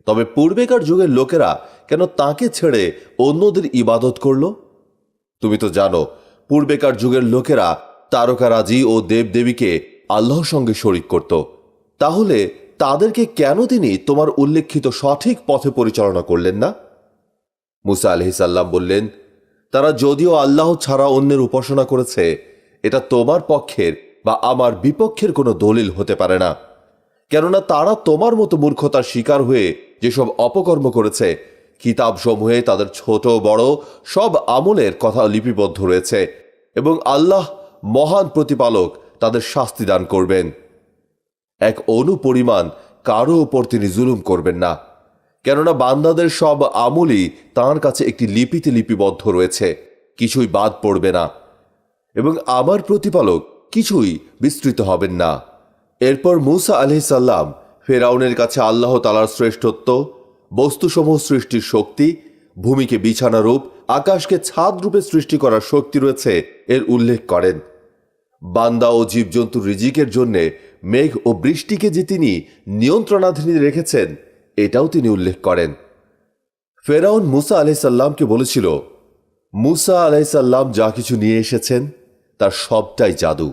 তবে পূর্বেকার যুগের লোকেরা কেন তাকে ছেড়ে অন্যদের ইবাদত করল? তুমি তো জানো, পূর্বেকার যুগের লোকেরা তারকারাজি ও দেবদেবীকে আল্লাহর সঙ্গে শরিক করত। তাহলে তাদেরকে কেন তিনি তোমার উল্লেখিত সঠিক পথে পরিচালনা করলেন না? মুসা আলাইহিস সালাম বললেন, তারা যদিও আল্লাহ ছাড়া অন্যের উপাসনা করেছে, এটা তোমার পক্ষের বা আমার বিপক্ষের কোনো দলিল হতে পারে না, কেননা তারা তোমার মতো মূর্খতার শিকার হয়ে যেসব অপকর্ম করেছে, কিতাবসমূহে তাদের ছোট বড় সব আমলের কথা লিপিবদ্ধ রয়েছে, এবং আল্লাহ মহান প্রতিপালক তাদের শাস্তি দান করবেন। এক অণু পরিমাণ কারো ওপর তিনি জুলুম করবেন না, কেননা বান্দাদের সব আমলই তাঁর কাছে একটি লিপিতে লিপিবদ্ধ রয়েছে, কিছুই বাদ পড়বে না, এবং আমার প্রতিপালক কিছুই বিস্তৃত হবেন না। এরপর মুসা আলাইহিস সালাম ফেরাউনের কাছে আল্লাহ তাআলার শ্রেষ্ঠত্ব, বস্তুসমূহ সৃষ্টির শক্তি, ভূমিকে বিছানা রূপ, আকাশকে ছাদ রূপে সৃষ্টি করার শক্তি রয়েছে এর উল্লেখ করেন। বান্দা ও জীবজন্তুর রিজিকের জন্য মেঘ ও বৃষ্টিকে যে তিনি নিয়ন্ত্রণাধীন রেখেছেন, এটাও তিনি উল্লেখ করেন। ফেরাউন মুসা আলাইহিস সালামকে বলেছিল, মুসা আলাইহিস সালাম যা কিছু নিয়ে এসেছেন তার সবটাই জাদু,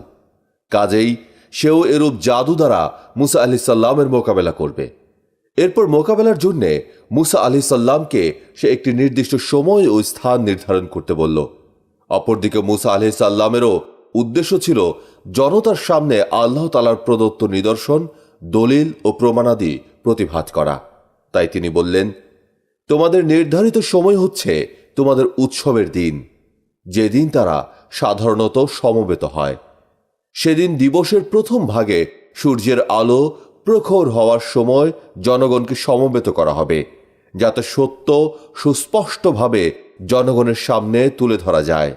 কাজেই সেও এরূপ জাদু দ্বারা মুসা আলাইহিস সালামের মোকাবেলা করবে। এরপর মোকাবেলার জন্য মুসা আলাইহিস সালামকে সে একটি নির্দিষ্ট সময় ও স্থান নির্ধারণ করতে বলল। অপরদিকে মুসা আলাইহিস সালামেরও উদ্দেশ্য ছিল জনতার সামনে আল্লাহ তাআলার প্রদত্ত নিদর্শন, দলিল ও প্রমাণাদি প্রতিভাত করা। তাই তিনি বললেন, তোমাদের নির্ধারিত সময় হচ্ছে তোমাদের উৎসবের দিন, যেদিন তারা সাধারণত সমবেত হয়। সেদিন দিবসের প্রথম ভাগে সূর্যের আলো প্রখর হওয়ার সময় জনগণকে সমবেত করা হবে, যাতে সত্য সুস্পষ্টভাবে জনগণের সামনে তুলে ধরা যায়।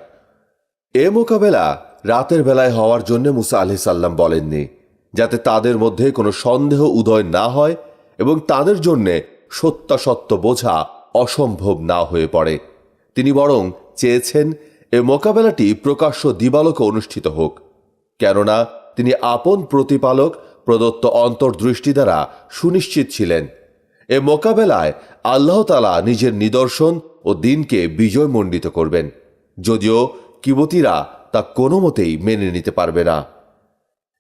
এ মোকাবেলা রাতের বেলায় হওয়ার জন্য মুসা আলাইহিস সালাম বলেননি, যাতে তাদের মধ্যে কোনো সন্দেহ উদয় না হয় এবং তাদের জন্য সত্যাসত্য বোঝা অসম্ভব না হয়ে পড়ে। তিনি বরং চেয়েছেন এ মোকাবেলাটি প্রকাশ্য দিবালোকে অনুষ্ঠিত হোক, কেননা তিনি আপন প্রতিপালক প্রদত্ত অন্তর্দৃষ্টি দ্বারা সুনিশ্চিত ছিলেন এ মোকাবেলায় আল্লাহ তাআলা নিজের নিদর্শন ও দিনকে বিজয়মণ্ডিত করবেন, যদিও কিবতীরা তা কোনো মতেই মেনে নিতে পারবে না।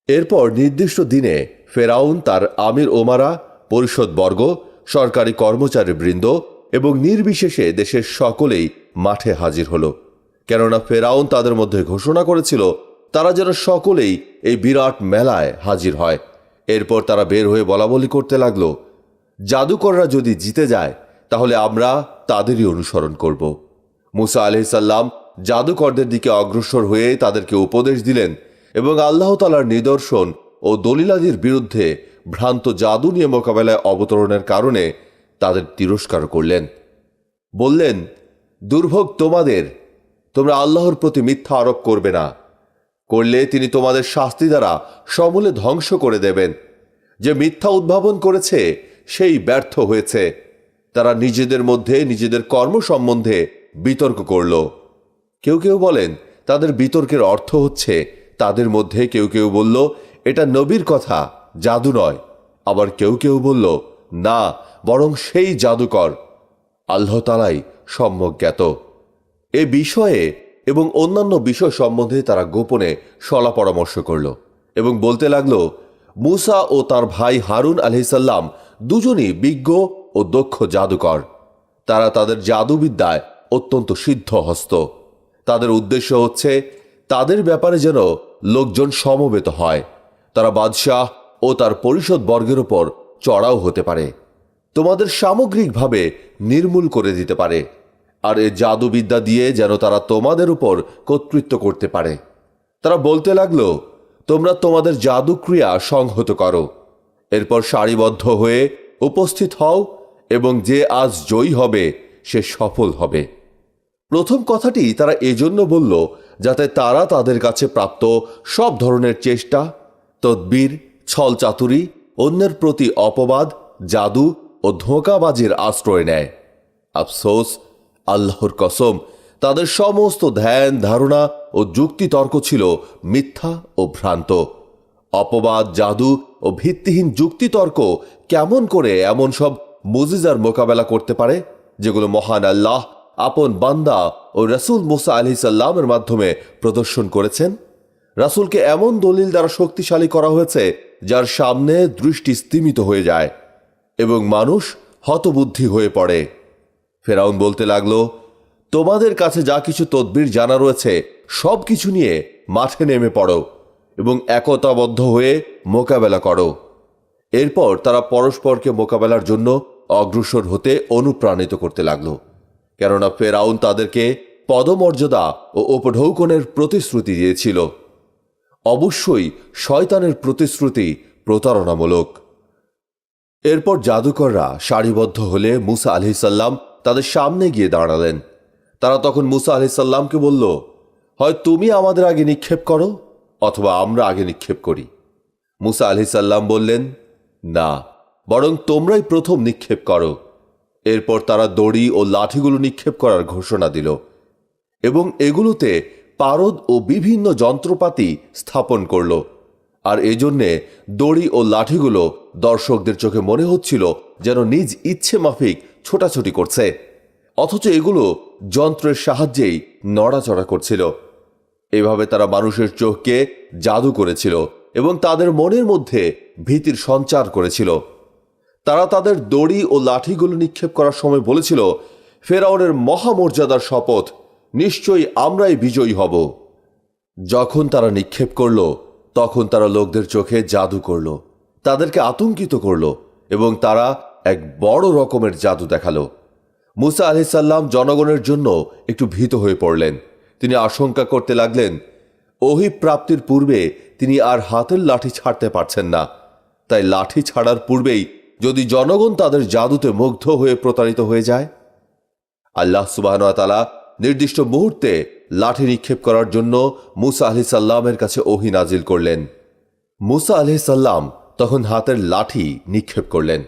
এরপর নির্দিষ্ট দিনে ফেরাউন তার আমির ওমারা, পরিষদবর্গ, সরকারি কর্মচারীবৃন্দ এবং নির্বিশেষে দেশের সকলেই মাঠে হাজির হল, কেননা ফেরাউন তাদের মধ্যে ঘোষণা করেছিল তারা যেন সকলেই এই বিরাট মেলায় হাজির হয়। এরপর তারা বের হয়ে বলাবলি করতে লাগলো, জাদুকররা যদি জিতে যায় তাহলে আমরা তাদেরই অনুসরণ করব। মুসা আলাইহিস সালাম জাদুকরদের দিকে অগ্রসর হয়ে তাদেরকে উপদেশ দিলেন এবং আল্লাহ তাআলার নিদর্শন ও দলিলাদির বিরুদ্ধে ভ্রান্ত জাদু নিয়ে মোকাবেলায় অবতরণের কারণে তাদের তিরস্কার করলেন। বললেন, দুর্ভোগ তোমাদের, তোমরা আল্লাহর প্রতি মিথ্যা আরোপ করবে না, করলে তিনি তোমাদের শাস্তি দ্বারা সমূলে ধ্বংস করে দেবেন। যে মিথ্যা উদ্ভাবন করেছে সেই ব্যর্থ হয়েছে। তারা নিজেদের মধ্যে নিজেদের কর্ম সম্বন্ধে বিতর্ক করল। কেউ কেউ বলেন তাদের বিতর্কের অর্থ হচ্ছে তাদের মধ্যে কেউ কেউ বলল এটা নবীর কথা, জাদু নয়। আবার কেউ কেউ বলল না, বরং সেই জাদুকর। আল্লাহ তাআলাই সম্যক জ্ঞাত। এ বিষয়ে এবং অন্যান্য বিষয় সম্বন্ধে তারা গোপনে সলা পরামর্শ করল এবং বলতে লাগলো, মুসা ও তার ভাই হারুন আলাইহিসসালাম দুজনই বিজ্ঞ ও দক্ষ জাদুকর। তারা তাদের জাদুবিদ্যায় অত্যন্ত সিদ্ধহস্ত। তাদের উদ্দেশ্য হচ্ছে তাদের ব্যাপারে যেন লোকজন সমবেত হয়, তারা বাদশাহ ও তার পরিষদ বর্গের উপর চড়াও হতে পারে, তোমাদের সামগ্রিকভাবে নির্মূল করে দিতে পারে, আর এ জাদুবিদ্যা দিয়ে যেন তারা তোমাদের উপর কর্তৃত্ব করতে পারে। তারা বলতে লাগলো, তোমরা তোমাদের জাদুক্রিয়া সংহত করো, এরপর সারিবদ্ধ হয়ে উপস্থিত হও এবং যে আজ জয়ী হবে সে সফল হবে। প্রথম কথাটি তারা এজন্য বলল যাতে তারা তাদের কাছে প্রাপ্ত সব ধরনের চেষ্টা, তদবির, ছলচাতুরি, অন্যের প্রতি অপবাদ, জাদু ও ধোঁকাবাজির আশ্রয় নেয়। আফসোস, আল্লাহর কসম, তাদের সমস্ত ধ্যান ধারণা ও যুক্তিতর্ক ছিল মিথ্যা ও ভ্রান্ত। অপবাদ, জাদু ও ভিত্তিহীন যুক্তিতর্ক কেমন করে এমন সব মুজিজার মোকাবেলা করতে পারে যেগুলো মহান আল্লাহ আপন বান্দা ও রাসূল মুসা আলাইহিসসালামের মাধ্যমে প্রদর্শন করেছেন? রাসূলকে এমন দলিল দ্বারা শক্তিশালী করা হয়েছে যার সামনে দৃষ্টি স্তিমিত হয়ে যায় এবং মানুষ হতবুদ্ধি হয়ে পড়ে। ফেরাউন বলতে লাগলো, তোমাদের কাছে যা কিছু তদবির জানা রয়েছে সব কিছু নিয়ে মাঠে নেমে পড়ো এবং একতাবদ্ধ হয়ে মোকাবেলা করো। এরপর তারা পরস্পরকে মোকাবেলার জন্য অগ্রসর হতে অনুপ্রাণিত করতে লাগলো, কেননা ফেরাউন তাদেরকে পদমর্যাদা ও উপঢৌকনের প্রতিশ্রুতি দিয়েছিল। অবশ্যই শয়তানের প্রতিশ্রুতি প্রতারণামূলক। এরপর জাদুকররা সারিবদ্ধ হলে মুসা আলাইহিসসালাম তাদের সামনে গিয়ে দাঁড়ালেন। তারা তখন মুসা আলাইহিসসালামকে বলল, হয় তুমি আমাদের আগে নিক্ষেপ করো অথবা আমরা আগে নিক্ষেপ করি। মুসা আলাইহিসসালাম বললেন, না, বরং তোমরাই প্রথম নিক্ষেপ করো। এরপর তারা দড়ি ও লাঠিগুলো নিক্ষেপ করার ঘোষণা দিল এবং এগুলোতে পারদ ও বিভিন্ন যন্ত্রপাতি স্থাপন করল। আর এজন্যে দড়ি ও লাঠিগুলো দর্শকদের চোখে মনে হচ্ছিল যেন নিজ ইচ্ছে মাফিক ছোটাছুটি করছে, অথচ এগুলো যন্ত্রের সাহায্যেই নড়াচড়া করছিল। এভাবে তারা মানুষের চোখকে জাদু করেছিল এবং তাদের মনের মধ্যে ভীতির সঞ্চার করেছিল। তারা তাদের দড়ি ও লাঠিগুলো নিক্ষেপ করার সময় বলেছিল, ফেরাউনের মহামর্যাদার শপথ, নিশ্চয়ই আমরাই বিজয়ী হব। যখন তারা নিক্ষেপ করল তখন তারা লোকদের চোখে জাদু করল, তাদেরকে আতঙ্কিত করল এবং তারা এক বড় রকমের জাদু দেখালো। মুসা আলাইহিসসালাম জনগণের জন্য একটু ভীত হয়ে পড়লেন। তিনি আশঙ্কা করতে লাগলেন, ওহী প্রাপ্তির পূর্বে তিনি আর হাতের লাঠি ছাড়তে পারছেন না, তাই লাঠি ছাড়ার পূর্বেই যদি জনগণ তাদের জাদুতে মুগ্ধ হয়ে প্রতারিত হয়ে যায়। আল্লাহ সুবহানাহু ওয়া তাআলা নির্দিষ্ট মুহূর্তে লাঠি নিক্ষেপ করার জন্য মুসা আলাইহিসসালামের কাছে ওহী নাজিল করলেন। মুসা আলাইহিসসালাম তখন হাতের লাঠি নিক্ষেপ করলেন।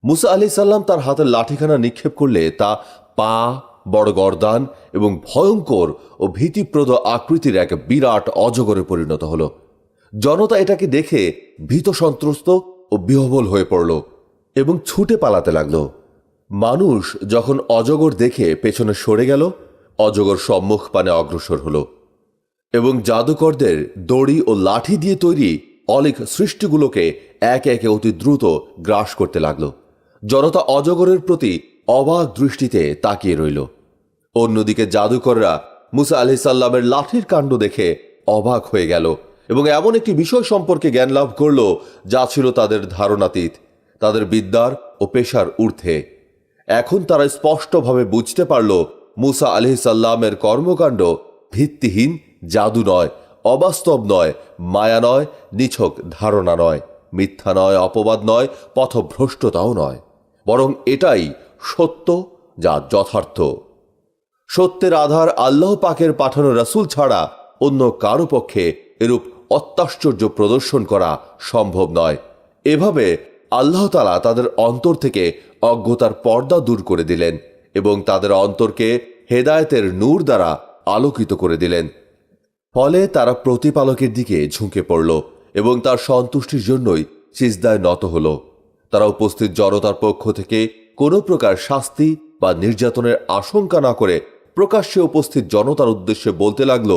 মুসা আলাইহিসসালাম তার হাতের লাঠিখানা নিক্ষেপ করলে তা পা, বড় গর্দান এবং ভয়ঙ্কর ও ভীতিপ্রদ আকৃতির এক বিরাট অজগরে পরিণত হল। জনতা এটাকে দেখে ভীত সন্ত্রস্ত ও বিহ্বল হয়ে পড়ল এবং ছুটে পালাতে লাগল। মানুষ যখন অজগর দেখে পেছনে সরে গেল, অজগর সম্মুখ পানে অগ্রসর হল এবং জাদুকরদের দড়ি ও লাঠি দিয়ে তৈরি অলিক সৃষ্টিগুলোকে একে একে অতি দ্রুত গ্রাস করতে লাগল। জনতা অজগরের প্রতি অবাক দৃষ্টিতে তাকিয়ে রইল। অন্যদিকে জাদুকররা মুসা আলাইহিসসালামের লাঠির কাণ্ড দেখে অবাক হয়ে গেল এবং এমন একটি বিষয় সম্পর্কে জ্ঞান লাভ করল যা ছিল তাদের ধারণাতীত, তাদের বিদ্যার ও পেশার ঊর্ধ্বে। এখন তারা স্পষ্টভাবে বুঝতে পারল মুসা আলাইহিসসালামের কর্মকাণ্ড ভিত্তিহীন জাদু নয়, অবাস্তব নয়, মায়া নয়, নিছক ধারণা নয়, মিথ্যা নয়, অপবাদ নয়, পথভ্রষ্টতাও নয়, বরং এটাই সত্য যা যথার্থ। সত্যের আধার আল্লাহ পাকের পাঠানো রাসূল ছাড়া অন্য কারো পক্ষে এরূপ অত্যাশ্চর্য প্রদর্শন করা সম্ভব নয়। এভাবে আল্লাহ তাআলা তাদের অন্তর থেকে অজ্ঞতার পর্দা দূর করে দিলেন এবং তাদের অন্তরকে হেদায়েতের নূর দ্বারা আলোকিত করে দিলেন। ফলে তারা প্রতিপালকের দিকে ঝুঁকে পড়ল এবং তার সন্তুষ্টির জন্যই সিজদায় নত হল। তারা উপস্থিত জনতার পক্ষ থেকে কোনো প্রকার শাস্তি বা নির্যাতনের আশঙ্কা না করে প্রকাশ্যে উপস্থিত জনতার উদ্দেশ্যে বলতে লাগল,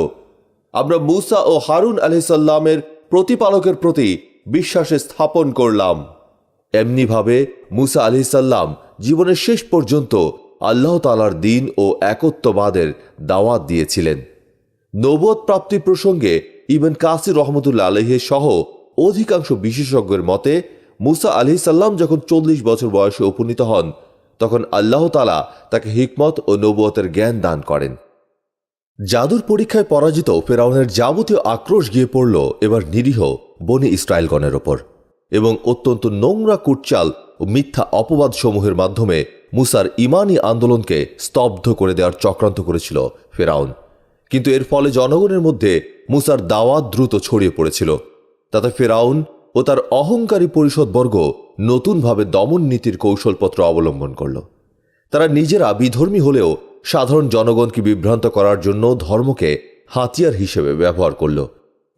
আমরা মুসা ও হারুন আলাইহিসসালামের প্রতিপালকের প্রতি বিশ্বাসে স্থাপন করলাম। এমনিভাবে মুসা আলাইহিসসালাম জীবনের শেষ পর্যন্ত আল্লাহ তাআলার দ্বীন ও একত্ববাদের দাওয়াত দিয়েছিলেন। নবুয়ত প্রাপ্তি প্রসঙ্গে ইবন কাসির রহমতুল্লাহ আলাইহি সহ অধিকাংশ বিশেষজ্ঞের মতে মুসা আলাইহিসসালাম যখন 40 বছর বয়সে উপনীত হন তখন আল্লাহ তাআলা তাকে হিকমত ও নবুয়তের জ্ঞান দান করেন। জাদুর পরীক্ষায় পরাজিত ফেরাউনের যাবতীয় আক্রোশ গিয়ে পড়ল এবার নিরীহ বনী ইসরায়েলগণের ওপর, এবং অত্যন্ত নোংরা কুটচাল ও মিথ্যা অপবাদ সমূহের মাধ্যমে মুসার ইমানি আন্দোলনকে স্তব্ধ করে দেওয়ার চক্রান্ত করেছিল ফেরাউন। কিন্তু এর ফলে জনগণের মধ্যে মুসার দাওয়াত দ্রুত ছড়িয়ে পড়েছিল। তাতে ফেরাউন ও তার অহংকারী পরিষদবর্গ নতুনভাবে দমন নীতির কৌশলপত্র অবলম্বন করল। তারা নিজেরা বিধর্মী হলেও সাধারণ জনগণকে বিভ্রান্ত করার জন্য ধর্মকে হাতিয়ার হিসেবে ব্যবহার করল।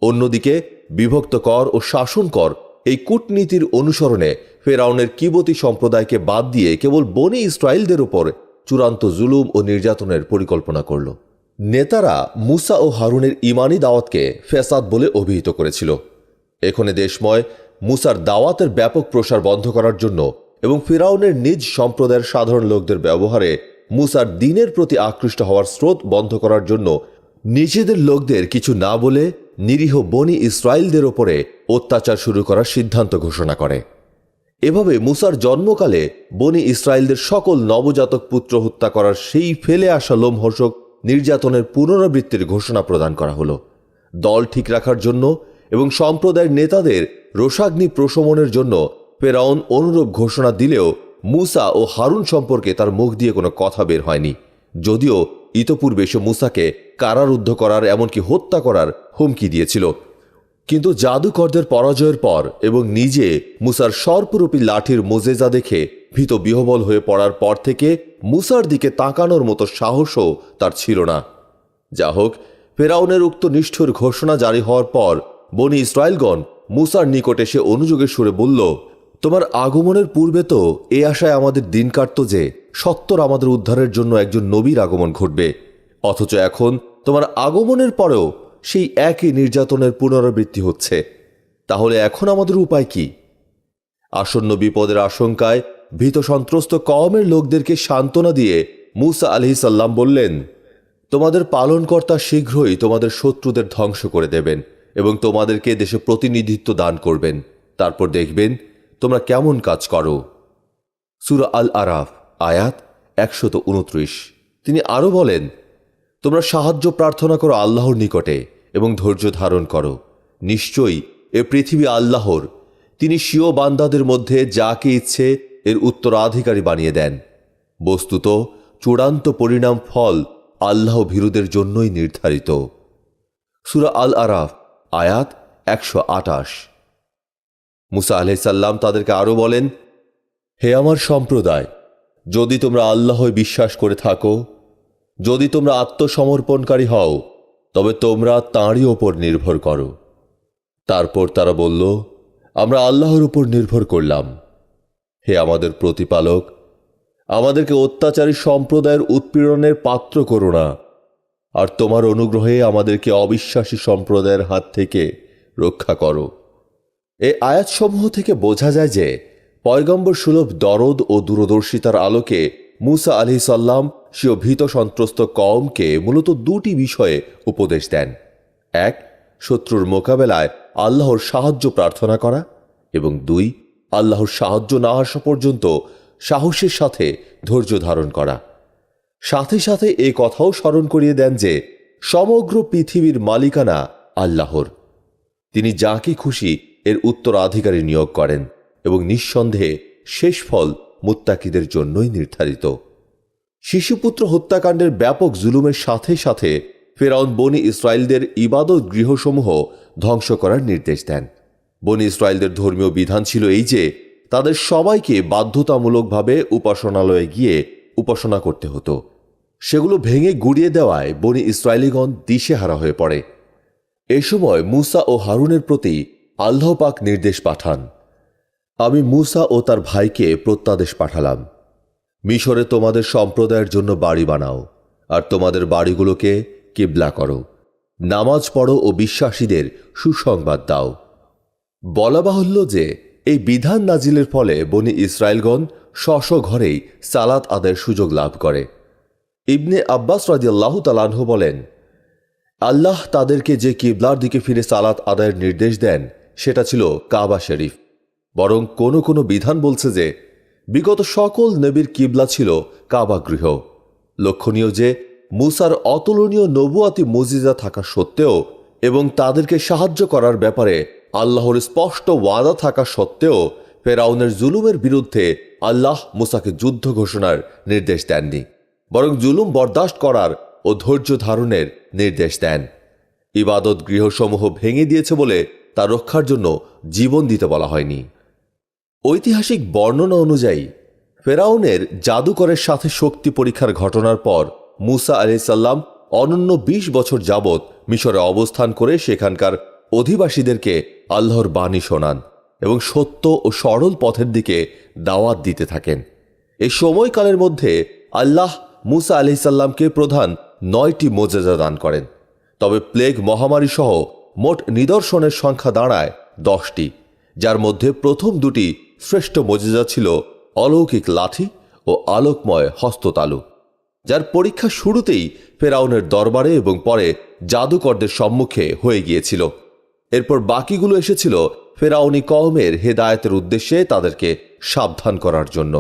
অন্যদিকে বিভক্ত কর ও শাসন কর এই কূটনীতির অনুসরণে ফেরাউনের কিবতী সম্প্রদায়কে বাদ দিয়ে কেবল বনী ইসরায়েলদের উপর চূড়ান্ত জুলুম ও নির্যাতনের পরিকল্পনা করল। নেতারা মুসা ও হারুনের ইমানি দাওয়াতকে ফেসাদ বলে অভিহিত করেছিল। এখানে দেশময় মুসার দাওয়াতের ব্যাপক প্রসার বন্ধ করার জন্য এবং ফিরাউনের নিজ সম্প্রদায়ের সাধারণ লোকদের ব্যবহারে মুসার দ্বীনের প্রতি আকৃষ্ট হওয়ার স্রোত বন্ধ করার জন্য নিজেদের লোকদের কিছু না বলে নিরীহ বনী ইসরায়েলদের ওপরে অত্যাচার শুরু করার সিদ্ধান্ত ঘোষণা করে। এভাবে মুসার জন্মকালে বনী ইসরায়েলদের সকল নবজাতক পুত্র হত্যা করার সেই ফেলে আসা লোমহর্ষক নির্যাতনের পুনরাবৃত্তির ঘোষণা প্রদান করা হলো। দল ঠিক রাখার জন্য এবং সম্প্রদায়ের নেতাদের রোষাগ্নি প্রশমনের জন্য ফেরাউন অনুরূপ ঘোষণা দিলেও মুসা ও হারুন সম্পর্কে তার মুখ দিয়ে কোনো কথা বের হয়নি, যদিও ইতপূর্বে সে মুসাকে কারারুদ্ধ করার এমনকি হত্যা করার হুমকি দিয়েছিল। কিন্তু জাদুকরদের পরাজয়ের পর এবং নিজে মুসার সর্পরূপী লাঠির মোজেজা দেখে ভীত বিহ্বল হয়ে পড়ার পর থেকে মুসার দিকে তাকানোর মতো সাহসও তার ছিল না। যা হোক, ফেরাউনের উক্ত নিষ্ঠুর ঘোষণা জারি হওয়ার পর বনী ইসরায়েলগণ মুসার নিকট এসে অনুযোগের সুরে বলল, তোমার আগমনের পূর্বে তো এ আশায় আমাদের দিন কাটত যে সত্তর আমাদের উদ্ধারের জন্য একজন নবীর আগমন ঘটবে, অথচ এখন তোমার আগমনের পরেও সেই একই নির্যাতনের পুনরাবৃত্তি হচ্ছে। তাহলে এখন আমাদের উপায় কি? আসন্ন বিপদের আশঙ্কায় ভীত সন্ত্রস্ত কওমের লোকদেরকে সান্ত্বনা দিয়ে মুসা আলাইহিসসালাম বললেন, তোমাদের পালনকর্তা শীঘ্রই তোমাদের শত্রুদের ধ্বংস করে দেবেন এবং তোমাদেরকে দেশে প্রতিনিধিত্ব দান করবেন। তারপর দেখবেন তোমরা কেমন কাজ করো। সূরা আল আরাফ আয়াত 129। তিনি আরও বলেন, তোমরা সাহায্য প্রার্থনা করো আল্লাহর নিকটে এবং ধৈর্য ধারণ করো। নিশ্চয়ই এ পৃথিবী আল্লাহর, তিনি স্বীয় বান্দাদের মধ্যে যাকে ইচ্ছে এর উত্তরাধিকারী বানিয়ে দেন। বস্তুত চূড়ান্ত পরিণাম ফল আল্লাহ ভীরুদের জন্যই নির্ধারিত। সূরা আল আরাফ আয়াত 128। মুসা আলাইহিসসালাম তাদেরকে আরও বলেন, হে আমার সম্প্রদায়, যদি তোমরা আল্লাহয় বিশ্বাস করে থাকো, যদি তোমরা আত্মসমর্পণকারী হও, তবে তোমরা তাঁরই ওপর নির্ভর করো। তারপর তারা বলল, আমরা আল্লাহর উপর নির্ভর করলাম। হে আমাদের প্রতিপালক, আমাদেরকে অত্যাচারী সম্প্রদায়ের উৎপীড়নের পাত্র করো না, আর তোমার অনুগ্রহে আমাদেরকে অবিশ্বাসী সম্প্রদায়ের হাত থেকে রক্ষা করো। এই আয়াতসমূহ থেকে বোঝা যায় যে পয়গম্বর সুলভ দরদ ও দূরদর্শিতার আলোকে মুসা আলাইহিসসালাম স্বীয় ভীত সন্ত্রস্ত কওমকে মূলত দুটি বিষয়ে উপদেশ দেন। এক, শত্রুর মোকাবেলায় আল্লাহর সাহায্য প্রার্থনা করা, এবং দুই, আল্লাহর সাহায্য না আসা পর্যন্ত সাহসের সাথে ধৈর্য ধারণ করা। সাথে সাথে এই কথাও স্মরণ করিয়ে দেন যে সমগ্র পৃথিবীর মালিকানা আল্লাহর। তিনি যাকে খুশি এর উত্তরাধিকারী নিয়োগ করেন এবং নিঃসন্দেহে শেষ ফল মুত্তাকিদের জন্যই নির্ধারিত। শিশুপুত্র হত্যাকাণ্ডের ব্যাপক জুলুমের সাথে সাথে ফেরাউন বনী ইসরায়েলদের ইবাদত গৃহসমূহ ধ্বংস করার নির্দেশ দেন। বনী ইসরায়েলদের ধর্মীয় বিধান ছিল এই যে তাদের সবাইকে বাধ্যতামূলকভাবে উপাসনালয়ে গিয়ে উপাসনা করতে হতো। সেগুলো ভেঙে গুড়িয়ে দেওয়ায় বনী ইসরায়েলিগণ দিশেহারা হয়ে পড়ে। এ সময় মুসা ও হারুনের প্রতি আল্লাহ পাক নির্দেশ পাঠান, আমি মুসা ও তার ভাইকে প্রত্যাদেশ পাঠালাম, মিশরে তোমাদের সম্প্রদায়ের জন্য বাড়ি বানাও, আর তোমাদের বাড়িগুলোকে কিবলা করো, নামাজ পড়ো ও বিশ্বাসীদের সুসংবাদ দাও। বলা বাহুল্য যে এই বিধান নাজিলের ফলে বনি ইসরায়েলগণ স্ব ঘরেই সালাত আদায়ের সুযোগ লাভ করে। ইবনে আব্বাস রাদিয়াল্লাহু তাআলা আনহু বলেন, আল্লাহ তাদেরকে যে কিবলার দিকে ফিরে সালাত আদায়ের নির্দেশ দেন সেটা ছিল কাবা শরীফ। বরং কোনো বিধান বলছে যে বিগত সকল নবীর কিবলা ছিল কাবা গৃহ। লক্ষণীয় যে মুসার অতুলনীয় নবুয়াতি মুজিজা থাকা সত্ত্বেও এবং তাদেরকে সাহায্য করার ব্যাপারে আল্লাহর স্পষ্ট ওয়াদা থাকা সত্ত্বেও ফেরাউনের জুলুমের বিরুদ্ধে আল্লাহ মুসাকে যুদ্ধ ঘোষণার নির্দেশ দেননি, বরং জুলুম বরদাস্ত করার ও ধৈর্য ধারণের নির্দেশ দেন। ইবাদত গৃহসমূহ ভেঙে দিয়েছে বলে তা রক্ষার জন্য জীবন দিতে বলা হয়নি। ঐতিহাসিক বর্ণনা অনুযায়ী ফেরাউনের জাদুকরের সাথে শক্তি পরীক্ষার ঘটনার পর মুসা আলাইহিস সালাম অনন্য ২০ বছর যাবৎ মিশরে অবস্থান করে সেখানকার অধিবাসীদেরকে আল্লাহর বাণী শোনান এবং সত্য ও সরল পথের দিকে দাওয়াত দিতে থাকেন। এই সময়কালের মধ্যে আল্লাহ মুসা আলাইহিস সালামকে প্রধান ৯টি মোজেজা দান করেন। তবে প্লেগ মহামারী সহ মোট নিদর্শনের সংখ্যা দাঁড়ায় ১০টি, যার মধ্যে প্রথম দুটি শ্রেষ্ঠ মোজেজা ছিল অলৌকিক লাঠি ও আলোকময় হস্ততালু, যার পরীক্ষা শুরুতেই ফেরাউনের দরবারে এবং পরে জাদুকরদের সম্মুখে হয়ে গিয়েছিল। এরপর বাকিগুলো এসেছিল ফেরাউনি কওমের হেদায়েতের উদ্দেশ্যে তাদেরকে সাবধান করার জন্য।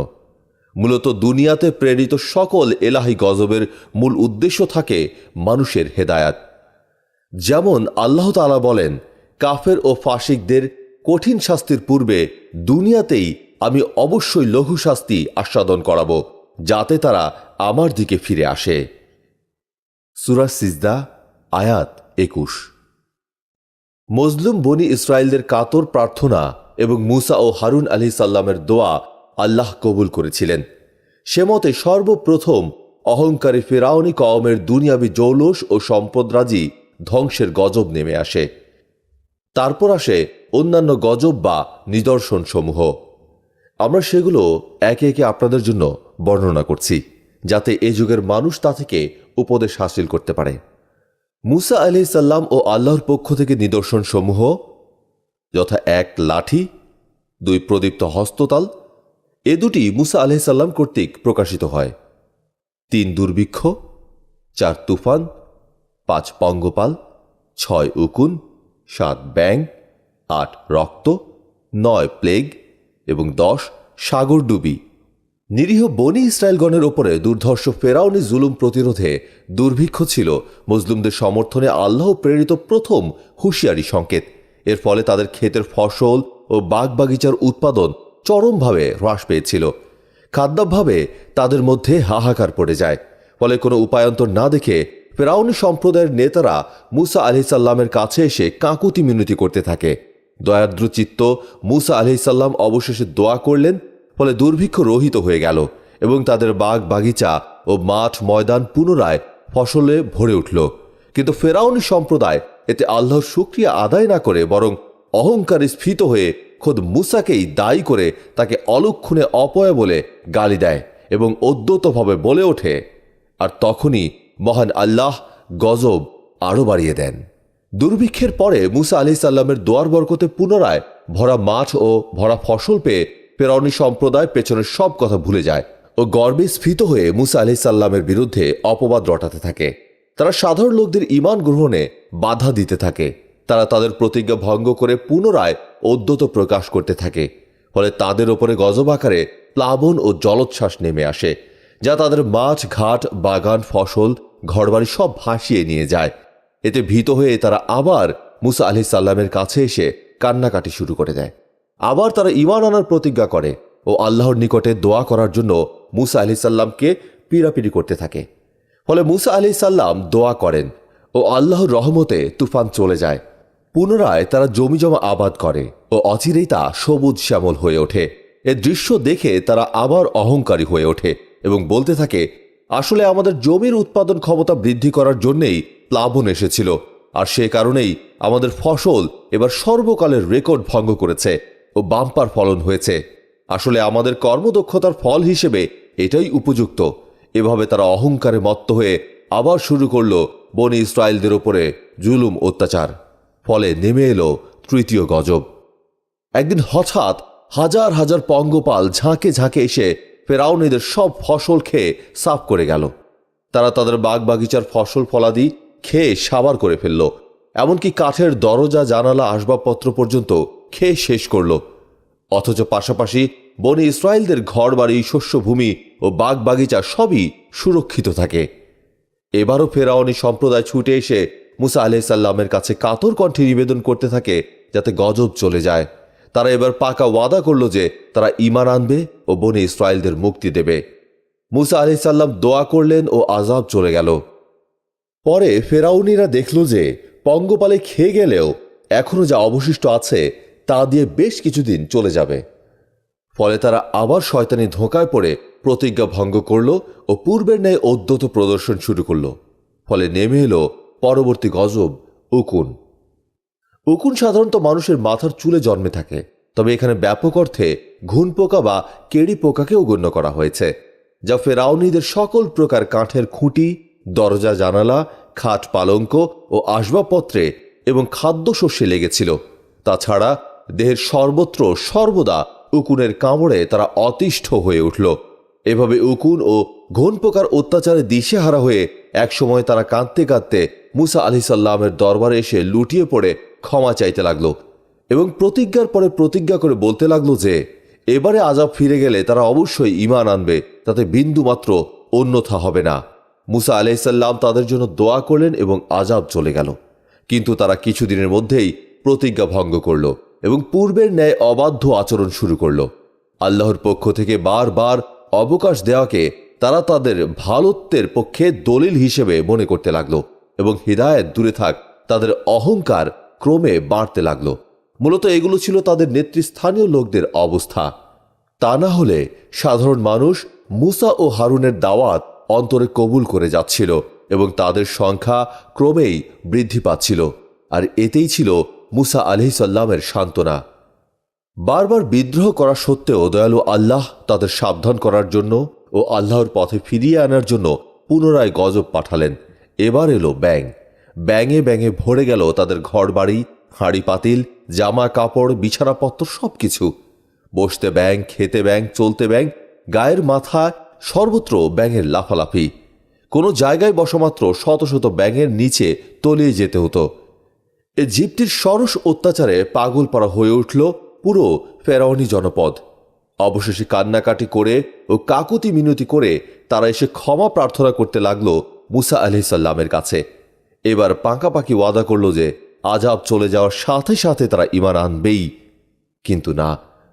মূলত দুনিয়াতে প্রেরিত সকল এলাহি গজবের মূল উদ্দেশ্য থাকে মানুষের হেদায়াত। যেমন আল্লাহ তাআলা বলেন, কাফের ও ফাসিকদের কঠিন শাস্তির পূর্বে দুনিয়াতেই আমি অবশ্যই লঘু শাস্তি আস্বাদন করাবো, যাতে তারা আমার দিকে ফিরে আসে। সূরা সিজদা আয়াত ২১। মজলুম বনি ইসরায়েলদের কাতর প্রার্থনা এবং মুসা ও হারুন আলাইহিস সালামের দোয়া আল্লাহ কবুল করেছিলেন। সে মতে সর্বপ্রথম অহংকারী ফিরআউনি কওমের দুনিয়াবি জৌলুস ও সম্পদরাজি ধ্বংসের গজব নেমে আসে। তারপর আসে অন্যান্য গজব বা নিদর্শন সমূহ। আমরা সেগুলো একে একে আপনাদের জন্য বর্ণনা করছি, যাতে এ যুগের মানুষ তা থেকে উপদেশ হাসিল করতে পারে। মুসা আলাইহিস সালাম ও আল্লাহর পক্ষ থেকে নিদর্শন সমূহ যথা ১ লাঠি, ২ প্রদীপ্ত হস্ততাল, এ দুটি মুসা আলাইহিস সালাম কর্তৃক প্রকাশিত হয়। ৩ দুর্ভিক্ষ, ৪ তুফান, ৫ পঙ্গপাল, ৬ উকুন, ৭ ব্যাঙ, ৮ রক্ত, ৯ প্লেগ এবং ১০ সাগরডুবি। নিরীহ বনি ইসরায়েলগণের ওপরে দুর্ধর্ষ ফেরাউনি জুলুম প্রতিরোধে দুর্ভিক্ষ ছিল মুসলিমদের সমর্থনে আল্লাহ প্রেরিত প্রথম হুঁশিয়ারি সংকেত। এর ফলে তাদের ক্ষেতের ফসল ও বাগবাগিচার উৎপাদন চরমভাবে হ্রাস পেয়েছিল। খাদ্যাভাবে তাদের মধ্যে হাহাকার পড়ে যায়। ফলে কোনো উপায়ন্তর না দেখে ফেরাউনি সম্প্রদায়ের নেতারা মুসা আলাইহিস সালামের কাছে এসে কাকুতি মিনতি করতে থাকে। দয়াদ্রচিত্ত মুসা আলাইহিস সালাম অবশেষে দোয়া করলেন, ফলে দুর্ভিক্ষ রহিত হয়ে গেল এবং তাদের বাগ বাগিচা ও মাঠ ময়দান পুনরায় ফসলে ভরে উঠল। কিন্তু ফেরাউনি সম্প্রদায় এতে আল্লাহর শুকরিয়া আদায় না করে বরং অহংকারে স্ফীত হয়ে খোদ মুসাকেই দায়ী করে তাকে অলক্ষণে অপয়া বলে গালি দেয় এবং উদ্যতভাবে বলে ওঠে। আর তখনই মহান আল্লাহ গজব আরও বাড়িয়ে দেন। দুর্ভিক্ষের পরে মুসা আলাইহিস সালামের দোয়ার বরকতে পুনরায় ভরা মাঠ ও ভরা ফসল পেয়ে ফেরাউনি সম্প্রদায় পেছনের সব কথা ভুলে যায় ও গর্বে স্ফীত হয়ে মুসা আলাইহিস সালামের বিরুদ্ধে অপবাদ রটাতে থাকে। তারা সাধারণ লোকদের ঈমান গ্রহণে বাধা দিতে থাকে। তারা তাদের প্রতিজ্ঞা ভঙ্গ করে পুনরায় ঔদ্ধত্য প্রকাশ করতে থাকে। ফলে তাদের ওপরে গজব আকারে প্লাবন ও জলোচ্ছ্বাস নেমে আসে, যা তাদের মাঠ ঘাট বাগান ফসল ঘরবাড়ি সব ভাসিয়ে নিয়ে যায়। এতে ভীত হয়ে তারা আবার মুসা আলাইহিস সালামের কাছে এসে কান্নাকাটি শুরু করে দেয়। আবার তারা ঈমান আনার প্রতিজ্ঞা করে ও আল্লাহর নিকটে দোয়া করার জন্য মুসা আলাইহিস সালামকে পীড়াপিড়ি করতে থাকে। ফলে মুসা আলাইহিস সালাম দোয়া করেন ও আল্লাহর রহমতে তুফান চলে যায়। পুনরায় তারা জমিজমা আবাদ করে ও অচিরেই তা সবুজ শ্যামল হয়ে ওঠে। এ দৃশ্য দেখে তারা আবার অহংকারী হয়ে ওঠে এবং বলতে থাকে, আসলে আমাদের জমির উৎপাদন ক্ষমতা বৃদ্ধি করার জন্যেই প্লাবন এসেছিল, আর সে কারণেই আমাদের ফসল এবার সর্বকালের রেকর্ড ভঙ্গ করেছে ও বাম্পার ফলন হয়েছে। আসলে আমাদের কর্মদক্ষতার ফল হিসেবে এটাই উপযুক্ত। এভাবে তারা অহংকারে মত্ত হয়ে আবার শুরু করল বনি ইসরায়েলদের ওপরে জুলুম অত্যাচার। ফলে নেমে এলো তৃতীয় গজব। একদিন হঠাৎ হাজার হাজার পঙ্গপাল ঝাঁকে ঝাঁকে এসে ফেরাউনীদের সব ফসল খেয়ে সাফ করে গেল। তারা তাদের বাগ বাগিচার ফসল ফলাদি খেয়ে সাবার করে ফেলল, এমনকি কাঠের দরজা জানালা আসবাবপত্র পর্যন্ত খেয়ে শেষ করল। অথচ পাশাপাশি বনি ইসরায়েলদের ঘরবাড়ি, শস্যভূমি ও বাগ বাগিচা সবই সুরক্ষিত থাকে। এবারও ফেরাউনি সম্প্রদায় ছুটে এসে মুসা আলাইহিসসালামের কাছে কাতর কণ্ঠে নিবেদন করতে থাকে যাতে গজব চলে যায়। তারা এবার পাকা ওয়াদা করল যে তারা ঈমান আনবে ও বনি ইসরায়েলদের মুক্তি দেবে। মুসা আলাইহিসসালাম দোয়া করলেন ও আযাব চলে গেল। পরে ফেরাউনিরা দেখল যে পঙ্গপালে খেয়ে গেলেও এখনো যা অবশিষ্ট আছে তা দিয়ে বেশ কিছুদিন চলে যাবে। ফলে তারা আবার শয়তানি ধোঁকায় পড়ে প্রতিজ্ঞা ভঙ্গ করল ও পূর্বের ন্যায় ঔদ্ধত প্রদর্শন শুরু করল। ফলে নেমে এলো পরবর্তী গজব, উকুন। উকুন সাধারণত মানুষের মাথার চুলে জন্মে থাকে, তবে এখানে ব্যাপক অর্থে ঘুন পোকা বা কেড়ি পোকাকেও গণ্য করা হয়েছে, যা ফেরাউনীদের সকল প্রকার কাঠের খুঁটি, দরজা জানালা, খাট পালঙ্ক ও আসবাবপত্রে এবং খাদ্যশস্যে লেগেছিল। তাছাড়া দেহের সর্বত্র সর্বদা উকুনের কামড়ে তারা অতিষ্ঠ হয়ে উঠল। এভাবে উকুন ও ঘুন পোকার অত্যাচারে দিশেহারা হয়ে একসময় তারা কাঁদতে কাঁদতে মুসা আলাইহিসসালামের দরবারে এসে লুটিয়ে পড়ে ক্ষমা চাইতে লাগল এবং প্রতিজ্ঞার পরে প্রতিজ্ঞা করে বলতে লাগলো যে এবারে আযাব ফিরে গেলে তারা অবশ্যই ঈমান আনবে, তাতে বিন্দুমাত্র অন্যথা হবে না। মুসা আলাইহিসসালাম তাদের জন্য দোয়া করলেন এবং আযাব চলে গেল। কিন্তু তারা কিছুদিনের মধ্যেই প্রতিজ্ঞা ভঙ্গ করল এবং পূর্বের ন্যায় অবাধ্য আচরণ শুরু করল। আল্লাহর পক্ষ থেকে বারবার অবকাশ দেওয়াকে তারা তাদের ভালোত্বের পক্ষে দলিল হিসেবে মনে করতে লাগল এবং হিদায়াত দূরে থাক তাদের অহংকার ক্রমে বাড়তে লাগল। মূলত এগুলো ছিল তাদের নেতৃস্থানীয় লোকদের অবস্থা। তা না হলে সাধারণ মানুষ মুসা ও হারুনের দাওয়াত অন্তরে কবুল করে যাচ্ছিল এবং তাদের সংখ্যা ক্রমেই বৃদ্ধি পাচ্ছিল, আর এতেই ছিল মুসা আলাইহিসসালামের সান্ত্বনা। বারবার বিদ্রোহ করা সত্ত্বেও দয়ালু আল্লাহ তাদের সাবধান করার জন্য ও আল্লাহর পথে ফিরিয়ে আনার জন্য পুনরায় গজব পাঠালেন। এবার এলো ব্যাঙ। ব্যাঙে ব্যাঙে ভরে গেল তাদের ঘরবাড়ি, হাঁড়ি পাতিল, জামা কাপড়, বিছানাপত্র সবকিছু। বসতে ব্যাঙ, খেতে ব্যাঙ, চলতে ব্যাঙ, গায়ের মাথায় সর্বত্র ব্যাঙের লাফালাফি। কোনো জায়গায় বসমাত্র শত শত ব্যাঙের নিচে তলিয়ে যেতে হতো। এ জীবটির সরস অত্যাচারে পাগল পাড়া হয়ে উঠল পুরো ফেরাউনি জনপদ। অবশেষে কান্নাকাটি করে ও কাকুতি মিনতি করে তারা এসে ক্ষমা প্রার্থনা করতে লাগল মুসা আলাইহিসসালামের কাছে। এবার পাকাপাকি ওয়াদা করল যে আযাব চলে যাওয়ার সাথে সাথে তারা ঈমান আনবেই। কিন্তু না,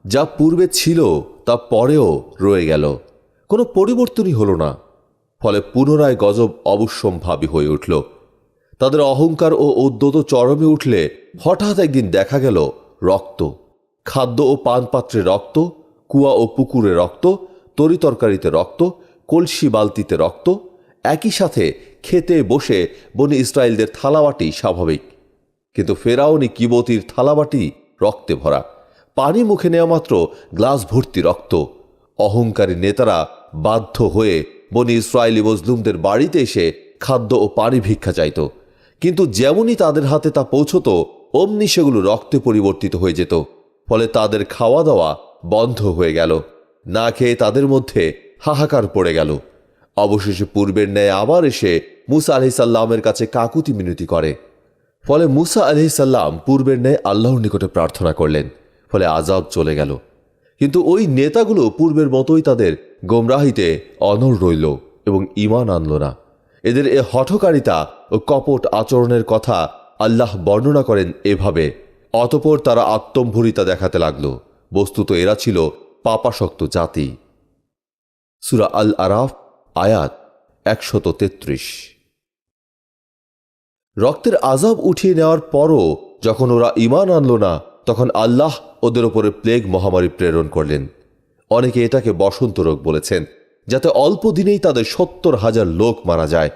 যা পূর্বে ছিল তা পরেও রয়ে গেল, কোনো পরিবর্তনই হল না। ফলে পুনরায় গজব অবশ্যম্ভাবী হয়ে উঠল। তাদের অহংকার ও উদ্যত চরমে উঠলে হঠাৎ একদিন দেখা গেল রক্ত, খাদ্য ও পানপাত্রে রক্ত, কুয়া ও পুকুরে রক্ত, তরিতরকারিতে রক্ত, কলসি বালতিতে রক্ত। একই সাথে খেতে বসে বনি ইসরায়েলদের থালাবাটি স্বাভাবিক, কিন্তু ফেরাউনি কিবতীর থালাবাটি রক্তে ভরা। পানি মুখে নেওয়া মাত্র গ্লাস ভর্তি রক্ত। অহংকারী নেতারা বাধ্য হয়ে বনি ইসরায়েলি মজলুমদের বাড়িতে এসে খাদ্য ও পানি ভিক্ষা চাইত, কিন্তু যেমনই তাদের হাতে তা পৌঁছত অমনি সেগুলো রক্তে পরিবর্তিত হয়ে যেত। ফলে তাদের খাওয়া দাওয়া বন্ধ হয়ে গেল। না খেয়ে তাদের মধ্যে হাহাকার পড়ে গেল। অবশেষে পূর্বের ন্যায় আবার এসে মুসা আলাইহিসসালামের কাছে কাকুতি মিনতি করে। ফলে মুসা আলাইহিসসালাম পূর্বের ন্যায় আল্লাহর নিকটে প্রার্থনা করলেন। ফলে আযাব চলে গেল। কিন্তু ওই নেতাগুলো পূর্বের মতোই তাদের গোমরাহিতে অনড় রইল এবং ঈমান আনল না। এদের এ হঠকারিতা ও কপট আচরণের কথা আল্লাহ বর্ণনা করেন এভাবে: অতঃপর তারা আত্মম্ভরিতা দেখাতে লাগল। বস্তুত এরা ছিল পাপাসক্ত জাতি। সূরা আল আরাফ আয়াত 133। রক্তের আযাব উঠিয়ে নেওয়ার পরও যখন ওরা ঈমান আনল না, তখন আল্লাহ ওদের ওপরে প্লেগ মহামারী প্রেরণ করলেন। অনেকে এটাকে বসন্ত রোগ বলেছেন, যাতে অল্প দিনেই তাদের 70,000 লোক মারা যায়,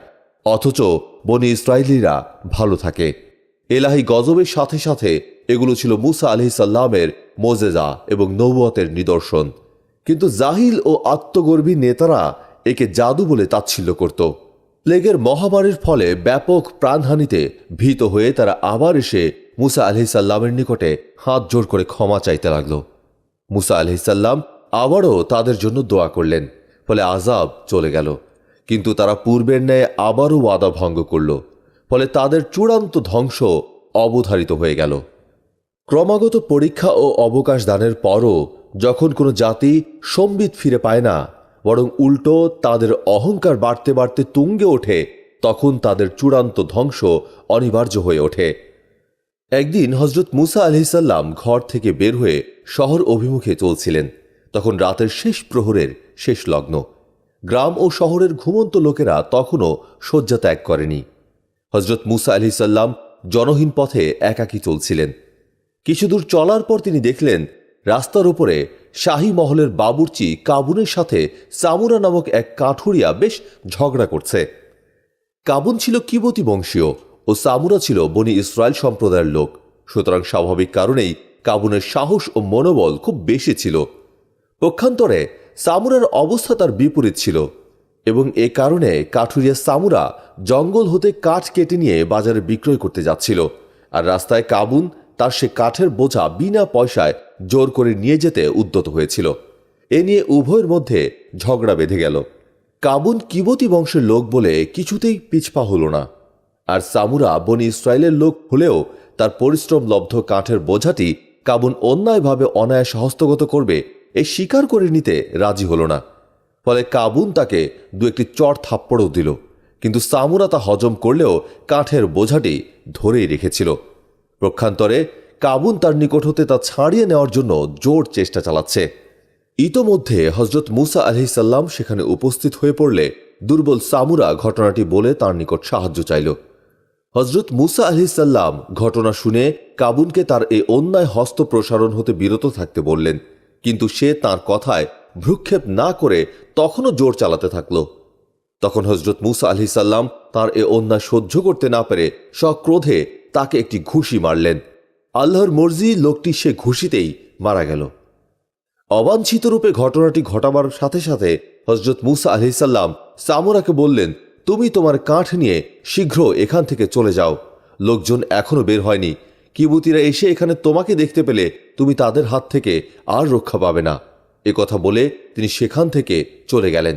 অথচ বনি ইসরায়েলিরা ভালো থাকে। এলাহি গজবের সাথে সাথে এগুলো ছিল মুসা আলাইহিসসালামের মোজেজা এবং নবুয়তের নিদর্শন। কিন্তু জাহিল ও আত্মগর্বী নেতারা একে জাদু বলে তাচ্ছিল্য করত। প্লেগের মহামারীর ফলে ব্যাপক প্রাণহানিতে ভীত হয়ে তারা আবার এসে মুসা আলাইহিসসালামের নিকটে হাত জোড় করে ক্ষমা চাইতে লাগল। মুসা আলাইহিসসালাম আবারও তাদের জন্য দোয়া করলেন, ফলে আযাব চলে গেল। কিন্তু তারা পূর্বের ন্যায় আবারও ওয়াদা ভঙ্গ করল, ফলে তাদের চূড়ান্ত ধ্বংস অবধারিত হয়ে গেল। ক্রমাগত পরীক্ষা ও অবকাশ দানের পরও যখন কোনো জাতি সম্বিত ফিরে পায় না, বরং উল্টো তাদের অহংকার বাড়তে বাড়তে তুঙ্গে ওঠে, তখন তাদের চূড়ান্ত ধ্বংস অনিবার্য হয়ে ওঠে। একদিন হজরত মুসা আলাইহিসসালাম ঘর থেকে বের হয়ে শহর অভিমুখে চলছিলেন। তখন রাতের শেষ প্রহরের শেষ লগ্ন। গ্রাম ও শহরের ঘুমন্ত লোকেরা তখনও শয্যা ত্যাগ করেনি। হজরত মুসা আলাইহিসসালাম জনহীন পথে একাকী চলছিলেন। কিছুদূর চলার পর তিনি দেখলেন রাস্তার উপরে শাহী মহলের বাবুর্চি কাবুনের সাথে সামুরা নামক এক কাঠুরিয়া বেশ ঝগড়া করছে। কাবুন ছিল কিবতী বংশীয় ও সামুরা ছিল বনি ইসরায়েল সম্প্রদায়ের লোক। সুতরাং স্বাভাবিক কারণেই কাবুনের সাহস ও মনোবল খুব বেশি ছিল। পক্ষান্তরে সামুরার অবস্থা তার বিপরীত ছিল এবং এ কারণে কাঠুরিয়া সামুরা জঙ্গল হতে কাঠ কেটে নিয়ে বাজারে বিক্রয় করতে যাচ্ছিল, আর রাস্তায় কাবুন তার সে কাঠের বোঝা বিনা পয়সায় জোর করে নিয়ে যেতে উদ্যত হয়েছিল। এ নিয়ে উভয়ের মধ্যে ঝগড়া বেঁধে গেল। কাবুন কিবতী বংশের লোক বলে কিছুতেই পিছপা হল না, আর সামুরা বনি ইসরায়েলের লোক হলেও তার পরিশ্রম লব্ধ কাঠের বোঝাটি কাবুন অন্যায়ভাবে অনায়াসে হস্তগত করবে এ স্বীকার করে নিতে রাজি হল না। ফলে কাবুন তাকে দু একটি চড় থাপ্পড়ও দিল, কিন্তু সামুরা তা হজম করলেও কাঠের বোঝাটি ধরেই রেখেছিল। পক্ষান্তরে কাবুন তার নিকট হতে তা ছাড়িয়ে নেওয়ার জন্য জোর চেষ্টা চালাচ্ছে। ইতোমধ্যে হজরত মুসা আলাইহিসসালাম সেখানে উপস্থিত হয়ে পড়লে দুর্বল সামুরা ঘটনাটি বলে তার নিকট সাহায্য চাইল। হজরত মুসা আলাইহিসসালাম ঘটনা শুনে কাবুনকে তার এই অন্যায় হস্ত প্রসারণ হতে বিরত থাকতে বললেন, কিন্তু সে তার কথায় ভ্রুক্ষেপ না করে তখনও জোর চালাতে থাকল। তখন হজরত মুসা আলাইহিসসালাম তার এ অন্যায় সহ্য করতে না পেরে সক্রোধে তাকে একটি ঘুষি মারলেন। আল্লাহর মর্জি লোকটি সে ঘুষিতেই মারা গেল। অবাঞ্ছিত রূপে ঘটনাটি ঘটাবার সাথে সাথে হজরত মুসা আলাইহিসসালাম সামুরাকে বললেন, তুমি তোমার কাঠ নিয়ে শীঘ্র এখান থেকে চলে যাও। লোকজন এখনো বের হয়নি। কিবুতিরা এসে এখানে তোমাকে দেখতে পেলে তুমি তাদের হাত থেকে আর রক্ষা পাবে না। এ কথা বলে তিনি সেখান থেকে চলে গেলেন।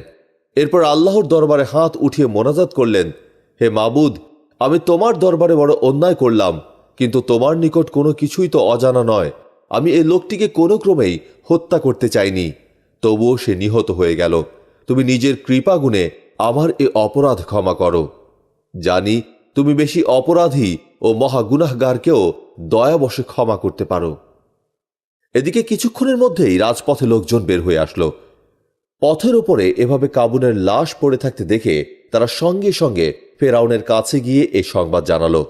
এরপর আল্লাহর দরবারে হাত উঠিয়ে মোনাজাত করলেন, হে মাবুদ, আমি তোমার দরবারে বড় অন্যায় করলাম, কিন্তু তোমার নিকট কোনো কিছুই তো অজানা নয়। আমি এই লোকটিকে কোনো ক্রমেই হত্যা করতে চাইনি, তবুও সে নিহত হয়ে গেল। তুমি নিজের কৃপা গুণে আমার এ অপরাধ ক্ষমা করো। জানি তুমি বেশি অপরাধী ও মহাগুনাহগারকেও দয়াবশে ক্ষমা করতে পারো। এদিকে কিছুক্ষণের মধ্যেই রাজপথে লোকজন বের হয়ে আসলো। পথের ওপরে এভাবে কাবুনের লাশ পড়ে থাকতে দেখে তারা সঙ্গে সঙ্গে ফেরাউনের কাছে গিয়ে এ সংবাদ জানালো।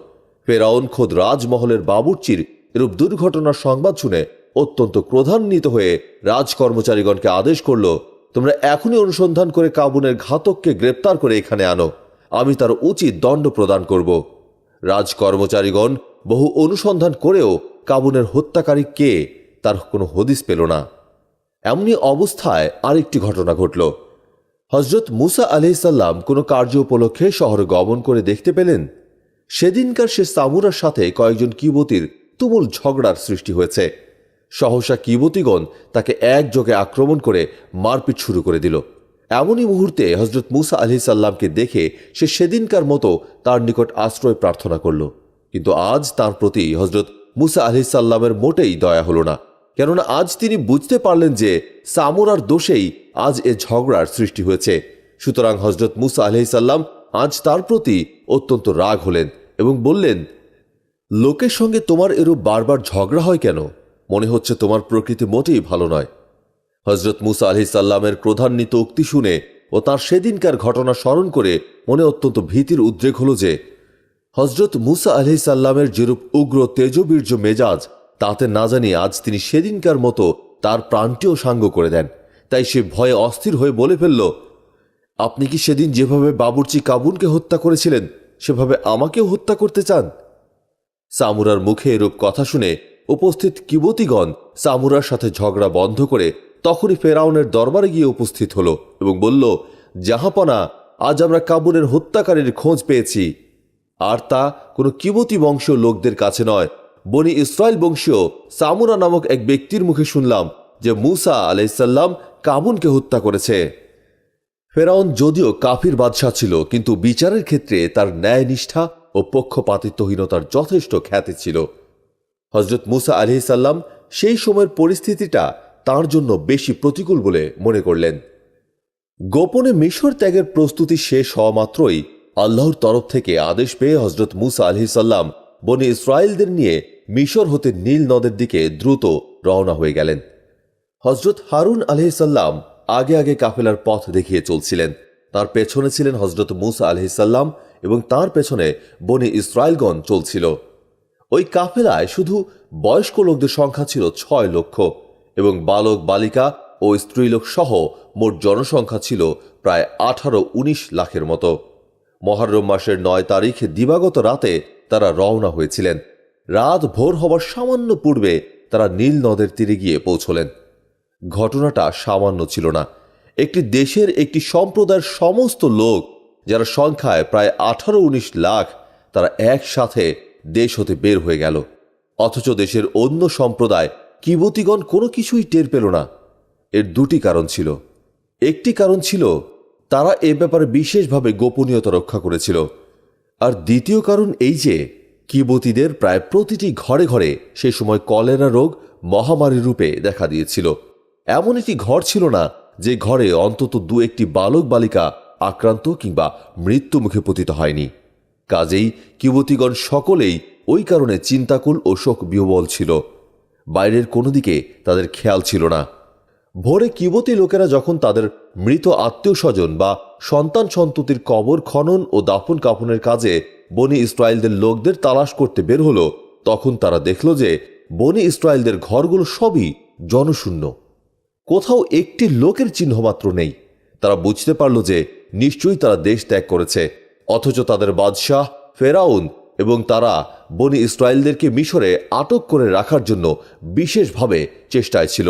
ফেরাউন খোদ রাজমহলের বাবুর্চির এরূপ দুর্ঘটনার সংবাদ শুনে অত্যন্ত ক্রোধান্বিত হয়ে রাজকর্মচারীগণকে আদেশ করল, তোমরা এখনই অনুসন্ধান করে কাবুনের ঘাতককে গ্রেপ্তার করে এখানে আনো, আমি তার উচিত দণ্ড প্রদান করব। রাজকর্মচারীগণ বহু অনুসন্ধান করেও কাবুনের হত্যাকারী কে তার কোনো হদিস পেল না। এমনি অবস্থায় আরেকটি ঘটনা ঘটল। হজরত মুসা আলাইহিসসালাম কোনো কার্য উপলক্ষে শহরে গমন করে দেখতে পেলেন সেদিনকার সে সামুরার সাথে কয়েকজন কিবতীর তুমুল ঝগড়ার সৃষ্টি হয়েছে। সহসা কিবতীগণ তাকে একযোগে আক্রমণ করে মারপিট শুরু করে দিল। এমনই মুহূর্তে হজরত মুসা আলাইহিসসালামকে দেখে সে সেদিনকার মতো তার নিকট আশ্রয় প্রার্থনা করল, কিন্তু আজ তার প্রতি হজরত মুসা আলাইহিসসালামের মোটেই দয়া হল না, কেননা আজ তিনি বুঝতে পারলেন যে সামুরার দোষেই আজ এ ঝগড়ার সৃষ্টি হয়েছে। সুতরাং হজরত মুসা আলাইহিসসালাম আজ তার প্রতি অত্যন্ত রাগ হলেন এবং বললেন, লোকের সঙ্গে তোমার এরূপ বারবার ঝগড়া হয় কেন? মনে হচ্ছে তোমার প্রকৃতি মোটেই ভালো নয়। হজরত মুসা আলাইহিসসালামের ক্রোধান্বিত উক্তি শুনে ও তার সেদিনকার ঘটনা স্মরণ করে মনে অত্যন্ত ভীতির উদ্রেক হল যে হজরত মুসা আলাইহিসসালামের যেরূপ উগ্র তেজবীর্য মেজাজ, তাতে না জানি আজ তিনি সেদিনকার মতো তার প্রাণটিও সাঙ্গ করে দেন। তাই সে ভয়ে অস্থির হয়ে বলে ফেলল, আপনি কি সেদিন যেভাবে বাবুর্চি কাবুনকে হত্যা করেছিলেন সেভাবে আমাকেও হত্যা করতে চান? সামুরার মুখে এরূপ কথা শুনে উপস্থিত কিবতীগণ সামুরার সাথে ঝগড়া বন্ধ করে তখনই ফেরাউনের দরবারে গিয়ে উপস্থিত হল এবং বলল, জাহাপনা, আজ আমরা কাবুনের হত্যাকারীর খোঁজ পেয়েছি, আর তা কোনো কিবতী বংশীয় লোকদের কাছে নয়, বনি ইসরায়েল বংশীয় সামুরা নামক এক ব্যক্তির মুখে শুনলাম যে মূসা আলাইসাল্লাম কাবুনকে হত্যা করেছে। ফেরাউন যদিও কাফির বাদশাহ ছিল, কিন্তু বিচারের ক্ষেত্রে তার ন্যায়নিষ্ঠা ও পক্ষপাতিত্বহীনতার যথেষ্ট খ্যাতি ছিল। হজরত মূসা আলাইহিসসালাম সেই সময়ের পরিস্থিতিটা তার জন্য বেশি প্রতিকূল বলে মনে করলেন। গোপনে মিশর ত্যাগের প্রস্তুতি শেষ হওয়া মাত্রই আল্লাহর তরফ থেকে আদেশ পেয়ে হজরত মূসা আলাইহিসসালাম বনি ইসরায়েলদের নিয়ে মিশর হতে নীল নদের দিকে দ্রুত রওনা হয়ে গেলেন। হজরত হারুন আলাইহিসসালাম আগে আগে কাফেলার পথ দেখিয়ে চলছিলেন। তার পেছনে ছিলেন হজরত মূসা আলাইহিসসালাম এবং তার পেছনে বনি ইসরায়েলগণ চলছিল। ওই কাফেলায় শুধু বয়স্ক লোকদের সংখ্যা ছিল 6 লক্ষ এবং বালক বালিকা ও স্ত্রীলোক সহ মোট জনসংখ্যা ছিল প্রায় 18-19 লাখের মতো। মহররম মাসের 9 তারিখ দিবাগত রাতে তারা রওনা হয়েছিলেন। রাত ভোর হবার সামান্য পূর্বে তারা নীল নদের তীরে গিয়ে পৌঁছলেন। ঘটনাটা সামান্য ছিল না। একটি দেশের একটি সম্প্রদায়ের সমস্ত লোক, যারা সংখ্যায় প্রায় 18-19 লাখ, তারা একসাথে দেশ হতে বের হয়ে গেল। অথচ দেশের অন্য সম্প্রদায় কিবতীগণ কোনো কিছুই টের পেল না। এর দুটি কারণ ছিল। একটি কারণ ছিল তারা এ ব্যাপারে বিশেষভাবে গোপনীয়তা রক্ষা করেছিল, আর দ্বিতীয় কারণ এই যে কিবতীদের প্রায় প্রতিটি ঘরে ঘরে সে সময় কলেরা রোগ মহামারী রূপে দেখা দিয়েছিল। এমন একটি ঘর ছিল না যে ঘরে অন্তত 2-1টি বালক বালিকা আক্রান্ত কিংবা মৃত্যুমুখে পতিত হয়নি। কাজেই কিবতীগণ সকলেই ওই কারণে চিন্তাকুল ও শোক বিহ্বল ছিল। বাইরের কোনো দিকে তাদের খেয়াল ছিল না। ভোরে কিবতী লোকেরা যখন তাদের মৃত আত্মীয় স্বজন বা সন্তান সন্ততির কবর খনন ও দাফন কাফনের কাজে বনি ইসরায়েলদের লোকদের তালাশ করতে বের হলো, তখন তারা দেখল যে বনি ইসরায়েলদের ঘরগুলো সবই জনশূন্য। কোথাও একটি লোকের চিহ্ন মাত্র নেই। তারা বুঝতে পারল যে নিশ্চয়ই তারা দেশ ত্যাগ করেছে। অথচ তাদের বাদশাহ ফেরাউন এবং তারা বনি ইসরায়েলদেরকে মিশরে আটক করে রাখার জন্য বিশেষভাবে চেষ্টায় ছিল।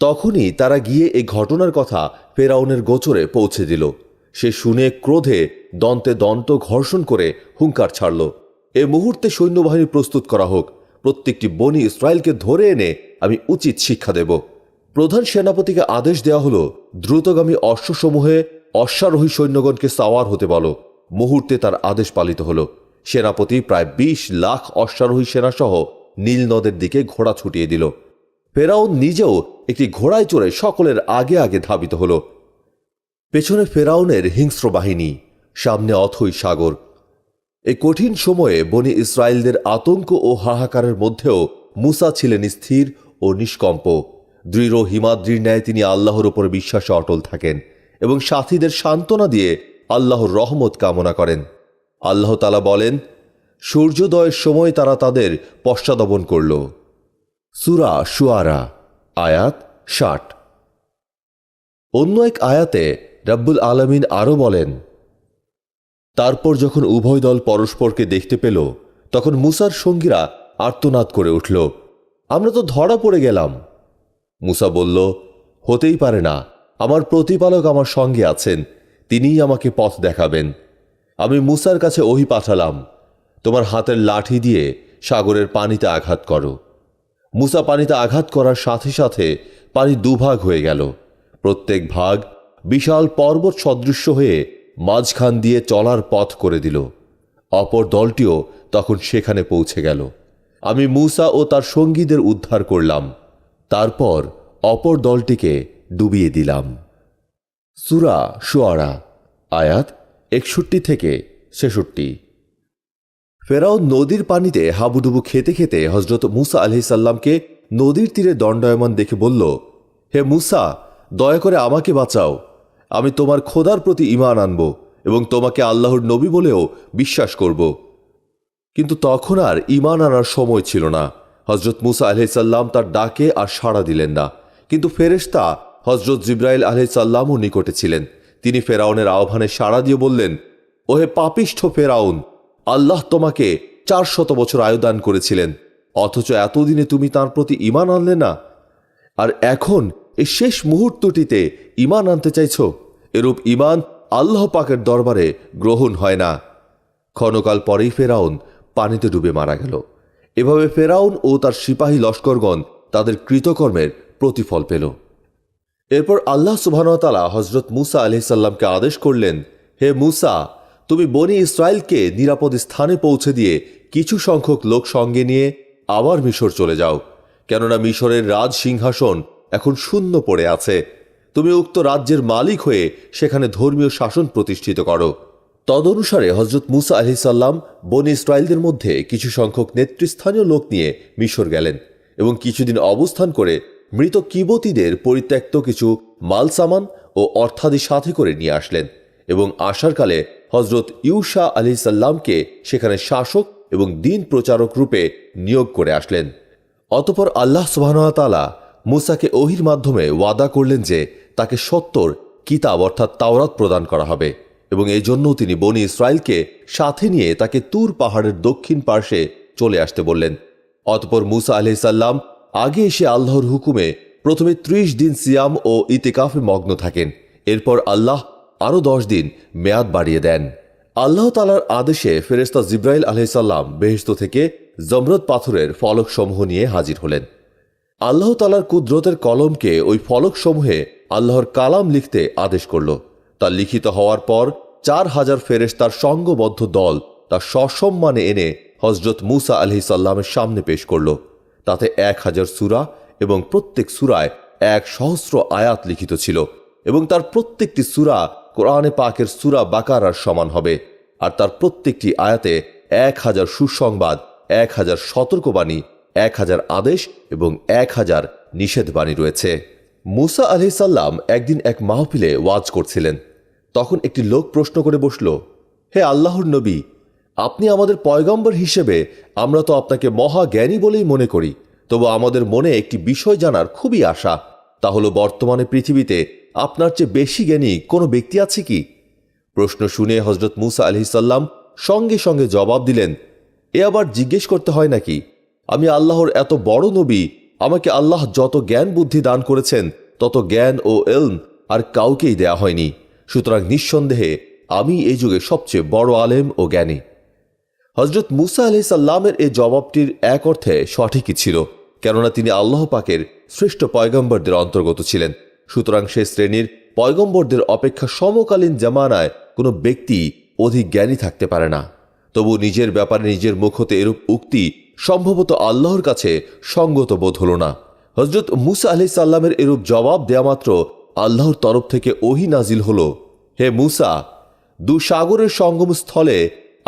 তখনই তারা গিয়ে এই ঘটনার কথা ফেরাউনের গোচরে পৌঁছে দিল। সে শুনে ক্রোধে দন্তে দন্ত ঘর্ষণ করে হুঙ্কার ছাড়ল, এ মুহূর্তে সৈন্যবাহিনী প্রস্তুত করা হোক। প্রত্যেকটি বনি ইসরায়েলকে ধরে এনে আমি উচিত শিক্ষা দেব। প্রধান সেনাপতিকে আদেশ দেওয়া হলো, দ্রুতগামী অশ্বসমূহে অশ্বারোহী সৈন্যগণকে সাওয়ার হতে বলো। মুহূর্তে তার আদেশ পালিত হলো। সেনাপতি প্রায় 20 লাখ অশ্বারোহী সেনাসহ নীল নদের দিকে ঘোড়া ছুটিয়ে দিল। ফেরাউন নিজেও একটি ঘোড়ায় চড়ে সকলের আগে আগে ধাবিত হল। পেছনে ফেরাউনের হিংস্র বাহিনী, সামনে অথই সাগর। এই কঠিন সময়ে বনি ইসরায়েলদের আতঙ্ক ও হাহাকারের মধ্যেও মূসা ছিলেন স্থির ও নিষ্কম্প। দৃঢ় হিমাদ্রির ন্যায় তিনি আল্লাহর উপর বিশ্বাসে অটল থাকেন এবং সাথীদের সান্ত্বনা দিয়ে আল্লাহর রহমত কামনা করেন। আল্লাহ তাআলা বলেন, সূর্যোদয়ের সময় তারা তাদের পশ্চাদমন করল। সূরা শুআরা আয়াত 60। অন্য এক আয়াতে রাব্বুল আলামিন আরও বলেন, তারপর যখন উভয় দল পরস্পরকে দেখতে পেল, তখন মূসার সঙ্গীরা আর্তনাদ করে উঠল, আমরা তো ধরা পড়ে গেলাম। মূসা বলল, হতেই পারে না, আমার প্রতিপালক আমার সঙ্গে আছেন, তিনিই আমাকে পথ দেখাবেন। আমি মূসার কাছে ওহী পাঠালাম, তোমার হাতের লাঠি দিয়ে সাগরের পানিতে আঘাত করো। মূসা পানিতে আঘাত করার সাথে সাথে পানি দুভাগ হয়ে গেল। প্রত্যেক ভাগ বিশাল পর্বত সদৃশ্য হয়ে মাঝখান দিয়ে চলার পথ করে দিল। অপর দলটিও তখন সেখানে পৌঁছে গেল। আমি মূসা ও তার সঙ্গীদের উদ্ধার করলাম, তারপর অপর দলটিকে ডুবিয়ে দিলাম। সূরা শুআরা আয়াত 61 থেকে 66। ফেরাউন নদীর পানিতে হাবুডুবু খেতে খেতে হজরত মূসা আলাইহিসসালামকে নদীর তীরে দণ্ডায়মান দেখে বলল, হে মূসা, দয়া করে আমাকে বাঁচাও। আমি তোমার খোদার প্রতি ঈমান আনব এবং তোমাকে আল্লাহর নবী বলেও বিশ্বাস করব। কিন্তু তখন আর ঈমান আনার সময় ছিল না। হজরত মূসা আলাইহিসসালাম তার ডাকে আর সাড়া দিলেন না। কিন্তু ফেরেশতা হজরত জিবরাইল আলাইহিসসালামও নিকটে ছিলেন। তিনি ফেরাউনের আহ্বানে সাড়া দিয়ে বললেন, ওহে পাপিষ্ঠ ফেরাউন, আল্লাহ তোমাকে 400 বছর আয়ু দান করেছিলেন, অথচ এতদিনে তুমি তার প্রতি ঈমান আনলে না, আর এখন এই শেষ মুহূর্তটিতে ঈমান আনতে চাইছ? এরূপ ঈমান আল্লাহ পাকের দরবারে গ্রহণ হয় না। ক্ষণকাল পরেই ফেরাউন পানিতে ডুবে মারা গেল। এভাবে ফেরাউন ও তার সিপাহী লস্করগণ তাদের কৃতকর্মের প্রতিফল পেল। এরপর আল্লাহ সুবহানাহু ওয়া তাআলা হযরত মূসা আলাইহিস সালামকে আদেশ করলেন, হে মূসা, তুমি বনী ইসরায়েলকে নিরাপদ স্থানে পৌঁছে দিয়ে কিছু সংখ্যক লোক সঙ্গে নিয়ে আবার মিশর চলে যাও, কেননা মিশরের রাজ সিংহাসন এখন শূন্য পড়ে আছে। তুমি উক্ত রাজ্যের মালিক হয়ে সেখানে ধর্মীয় শাসন প্রতিষ্ঠিত করো। তদনুসারে হযরত মূসা আলাইহিস সালাম বনী ইসরায়েলদের মধ্যে কিছু সংখ্যক নেতৃস্থানীয় লোক নিয়ে মিশর গেলেন এবং কিছুদিন অবস্থান করে মৃত কিবতীদের পরিত্যক্ত কিছু মালসামান ও অর্থাদি সাথে করে নিয়ে আসলেন এবং আসারকালে হযরত ইউশা আলাইহিস সালামকে সেখানে শাসক এবং দ্বীন প্রচারক রূপে নিয়োগ করে আসলেন। অতঃপর আল্লাহ সুবহানাহু ওয়া তাআলা মূসাকে ওহীর মাধ্যমে ওয়াদা করলেন যে তাকে ৭০ কিতাব অর্থাৎ তাওরাত প্রদান করা হবে এবং এই জন্য তিনি বনী ইসরায়েলকে সাথে নিয়ে তাকে তুর পাহাড়ের দক্ষিণ পার্শ্বে চলে আসতে বললেন। অতঃপর মূসা আলাইহিস সালাম আগে এসে আল্লাহর হুকুমে প্রথমে ৩০ দিন সিয়াম ও ইতিকাফে মগ্ন থাকেন। এরপর আল্লাহ আরও ১০ দিন মেয়াদ বাড়িয়ে দেন। আল্লাহ তাআলার আদেশে ফেরেশতা জিবরাইল আলাইহিস সালাম বেহেশত থেকে জমরদ পাথরের ফলকসমূহ নিয়ে হাজির হলেন। আল্লাহ তাআলার কুদরতের কলমকে ওই ফলকসমূহে আল্লাহর কালাম লিখতে আদেশ করল। তা লিখিত হওয়ার পর ৪,০০০ ফেরেশতার সংঘবদ্ধ দল তা সসম্মানে এনে হযরত মূসা আলাইহিস সালামের সামনে পেশ করল। তাতে ১,০০০ সূরা এবং প্রত্যেক সূরায় ১,০০০ আয়াত লিখিত ছিল এবং তার প্রত্যেকটি সূরা কোরআনে পাকের সূরা বাকারার সমান হবে, আর তার প্রত্যেকটি আয়াতে ১,০০০ সুসংবাদ, ১,০০০ সতর্কবাণী, ১,০০০ আদেশ এবং ১,০০০ নিষেধবাণী রয়েছে। মূসা আলাইহিস সালাম একদিন এক মাহফিলে ওয়াজ করছিলেন। তখন একটি লোক প্রশ্ন করে বসল, হে আল্লাহর নবী, আপনি আমাদের পয়গম্বর হিসেবে আমরা তো আপনাকে মহাজ্ঞানী বলেই মনে করি, তবু আমাদের মনে একটি বিষয় জানার খুবই আশা, তা হলো বর্তমানে পৃথিবীতে আপনার চেয়ে বেশি জ্ঞানী কোনো ব্যক্তি আছে কি? প্রশ্ন শুনে হযরত মূসা আলাইহিস সালাম সঙ্গে সঙ্গে জবাব দিলেন, এ আবার জিজ্ঞেস করতে হয় নাকি? আমি আল্লাহর এত বড় নবী, আমাকে আল্লাহ যত জ্ঞান বুদ্ধি দান করেছেন তত জ্ঞান ও ইলম আর কাউকেই দেয়া হয়নি, সুতরাং নিঃসন্দেহে আমি এই যুগে সবচেয়ে বড় আলেম ও জ্ঞানী। হযরত মূসা আলাইহিস সালামের এই জবাবটির এক অর্থে সঠিকই ছিল, কেননা তিনি আল্লাহ পাকের শ্রেষ্ঠ পয়গম্বরদের অন্তর্গত ছিলেন। সুতরাং সে শ্রেণীর পয়গম্বরদের অপেক্ষা সমকালীন জামানায় কোনো ব্যক্তি অধিক জ্ঞানী থাকতে পারে না। তবু নিজের ব্যাপারে নিজের মুখ হতে এরূপ উক্তি সম্ভবত আল্লাহর কাছে সঙ্গত বোধ হল না। হযরত মূসা আলাইহিস সালামের এরূপ জবাব দেয়া মাত্র আল্লাহর তরফ থেকে ওহী নাজিল হল, হে মূসা, দুসাগরের সঙ্গম স্থলে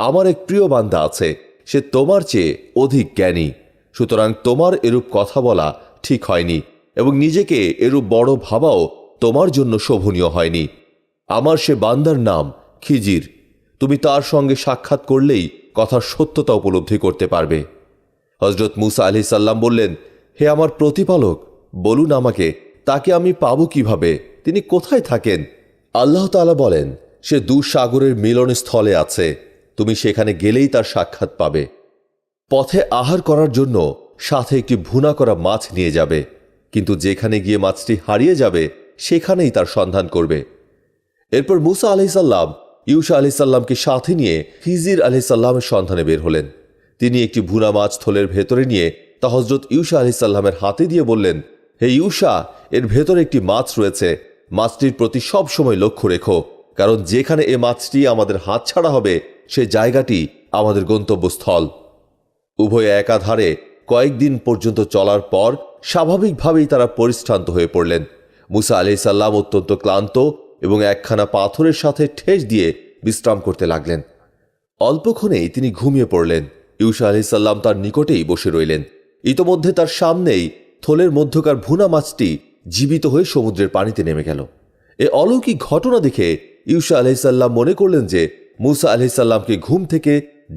আমার এক প্রিয় বান্দা আছে, সে তোমার চেয়ে অধিক জ্ঞানী, সুতরাং তোমার এরূপ কথা বলা ঠিক হয়নি এবং নিজেকে এরূপ বড় ভাবাও তোমার জন্য শোভনীয় হয়নি। আমার সে বান্দার নাম খিজির, তুমি তার সঙ্গে সাক্ষাৎ করলেই কথার সত্যতা উপলব্ধি করতে পারবে। হযরত মূসা আলাইহিস সালাম বললেন, হে আমার প্রতিপালক, বলুন আমাকে তাকে আমি পাবো কিভাবে, তিনি কোথায় থাকেন? আল্লাহ তাআলা বলেন, সে দুসাগরের মিলনস্থলে আছে, তুমি সেখানে গেলেই তার সাক্ষাৎ পাবে। পথে আহার করার জন্য সাথে একটি ভুনা করা মাছ নিয়ে যাবে, কিন্তু যেখানে গিয়ে মাছটি হারিয়ে যাবে সেখানেই তার সন্ধান করবে। এরপর মূসা আলাইহিস সালাম ইউশা আলাইহিস সালামকে সাথে নিয়ে খিজির আলাইহিস সালামের সন্ধানে বের হলেন। তিনি একটি ভুনা মাছ থলের ভেতরে নিয়ে তা হযরত ইউশা আলাইহিস সালামের হাতে দিয়ে বললেন, হে ইউশা, এর ভেতরে একটি মাছ রয়েছে, মাছটির প্রতি সব সময় লক্ষ্য রেখো, কারণ যেখানে এ মাছটি আমাদের হাত ছাড়া হবে সে জায়গাটি আমাদের গন্তব্যস্থল। উভয়ে একাধারে কয়েকদিন পর্যন্ত চলার পর স্বাভাবিকভাবেই তারা পরিশ্রান্ত হয়ে পড়লেন। মূসা আলাইহিস সালাম অত্যন্ত ক্লান্ত এবং একখানা পাথরের সাথে ঠেস দিয়ে বিশ্রাম করতে লাগলেন। অল্পক্ষণেই তিনি ঘুমিয়ে পড়লেন। ইউশা আলাইহিস সালাম তার নিকটেই বসে রইলেন। ইতোমধ্যে তার সামনেই থলের মধ্যকার ভুনা মাছটি জীবিত হয়ে সমুদ্রের পানিতে নেমে গেল। এ অলৌকিক ঘটনা দেখে ইউশা আলাইহিস সালাম মনে করলেন যে মূসা আলাইহিস সালামকে ঘুম থেকে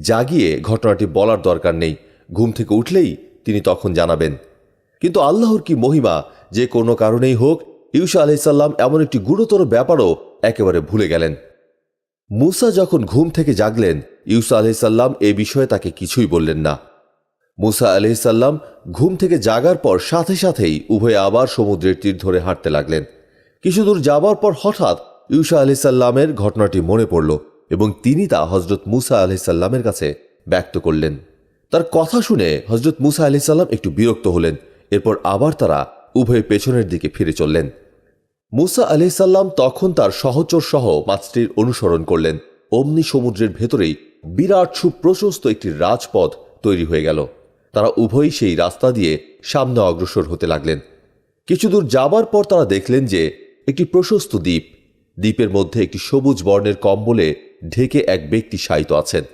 জাগিয়ে ঘটনাটি বলার দরকার নেই, ঘুম থেকে উঠলেই তিনি তখন জানাবেন। কিন্তু আল্লাহর কি মহিমা যে কোনো কারণেই হোক ইউশা আলাইহিস সালাম এমন একটি গুরুতর ব্যাপারও একেবারে ভুলে গেলেন। মূসা যখন ঘুম থেকে জাগলেন, ইউসা আলাইহিস সালাম এ বিষয়ে তাকে কিছুই বললেন না। মূসা আলাইহিস সালাম ঘুম থেকে জাগার পর সাথে সাথেই উভয়ে আবার সমুদ্রের তীর ধরে হাঁটতে লাগলেন। কিছু দূর যাবার পর হঠাৎ ইউসা আলাইহিস সালামের ঘটনাটি মনে পড়ল এবং তিনি তা হযরত মূসা আলাইহিস সালামের কাছে ব্যক্ত করলেন। তার কথা শুনে হজরত মুসা আলাইহিস সালাম একটু বিরক্ত হলেন। এরপর আবার তারা উভয়ে পেছনের দিকে ফিরে চললেন। মুসা আলাইহিস সালাম তখন তার সহচর সহ মাছটির অনুসরণ করলেন। অমনি সমুদ্রের ভেতরেই বিরাট সুপ্রশস্ত একটি রাজপথ তৈরি হয়ে গেল। তারা উভয়ই সেই রাস্তা দিয়ে সামনে অগ্রসর হতে লাগলেন। কিছু দূর যাবার পর তারা দেখলেন যে একটি প্রশস্ত দ্বীপ, দ্বীপের মধ্যে একটি সবুজ বর্ণের কম্বলে ঢেকে এক ব্যক্তি শায়িত আছেন।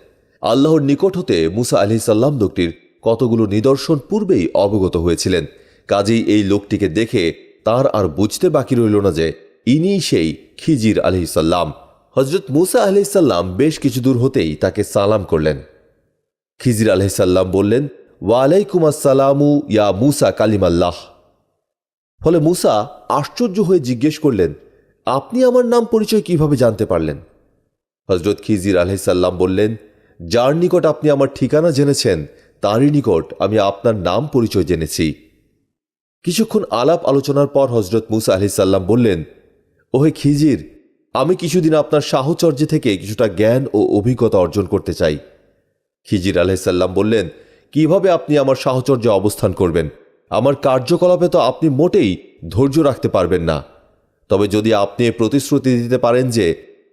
আল্লাহর নিকট হতে মুসা আলাইহিস সালাম লোকটির কতগুলো নিদর্শন পূর্বেই অবগত হয়েছিলেন। কাজেই এই লোকটিকে দেখে তার আর বুঝতে বাকি রইল না যে ইনি সেই খিজির আলাইহিস সালাম। হজরত মুসা আলাইহিস সালাম বেশ কিছু দূর হতেই তাকে সালাম করলেন। খিজির আলাইহিস সালাম বললেন, ওয়ালাইকুম আসসালামু ইয়া মুসা কালিমাল্লাহ। ফলে মুসা আশ্চর্য হয়ে জিজ্ঞেস করলেন, আপনি আমার নাম পরিচয় কিভাবে জানতে পারলেন? হজরত খিজির আলাইহিস সালাম বললেন, যার নিকট আপনি আমার ঠিকানা জেনেছেন তারই নিকট আমি আপনার নাম পরিচয় জেনেছি। কিছুক্ষণ আলাপ আলোচনার পর হজরত মুসা আলাইহিস সালাম বললেন, ওহে খিজির, আমি কিছুদিন আপনার সাহচর্য থেকে কিছুটা জ্ঞান ও অভিজ্ঞতা অর্জন করতে চাই। খিজির আলাইহিস সালাম বললেন, কিভাবে আপনি আমার সাহচর্যে অবস্থান করবেন? আমার কার্যকলাপে তো আপনি মোটেই ধৈর্য রাখতে পারবেন না। তবে যদি আপনি প্রতিশ্রুতি দিতে পারেন যে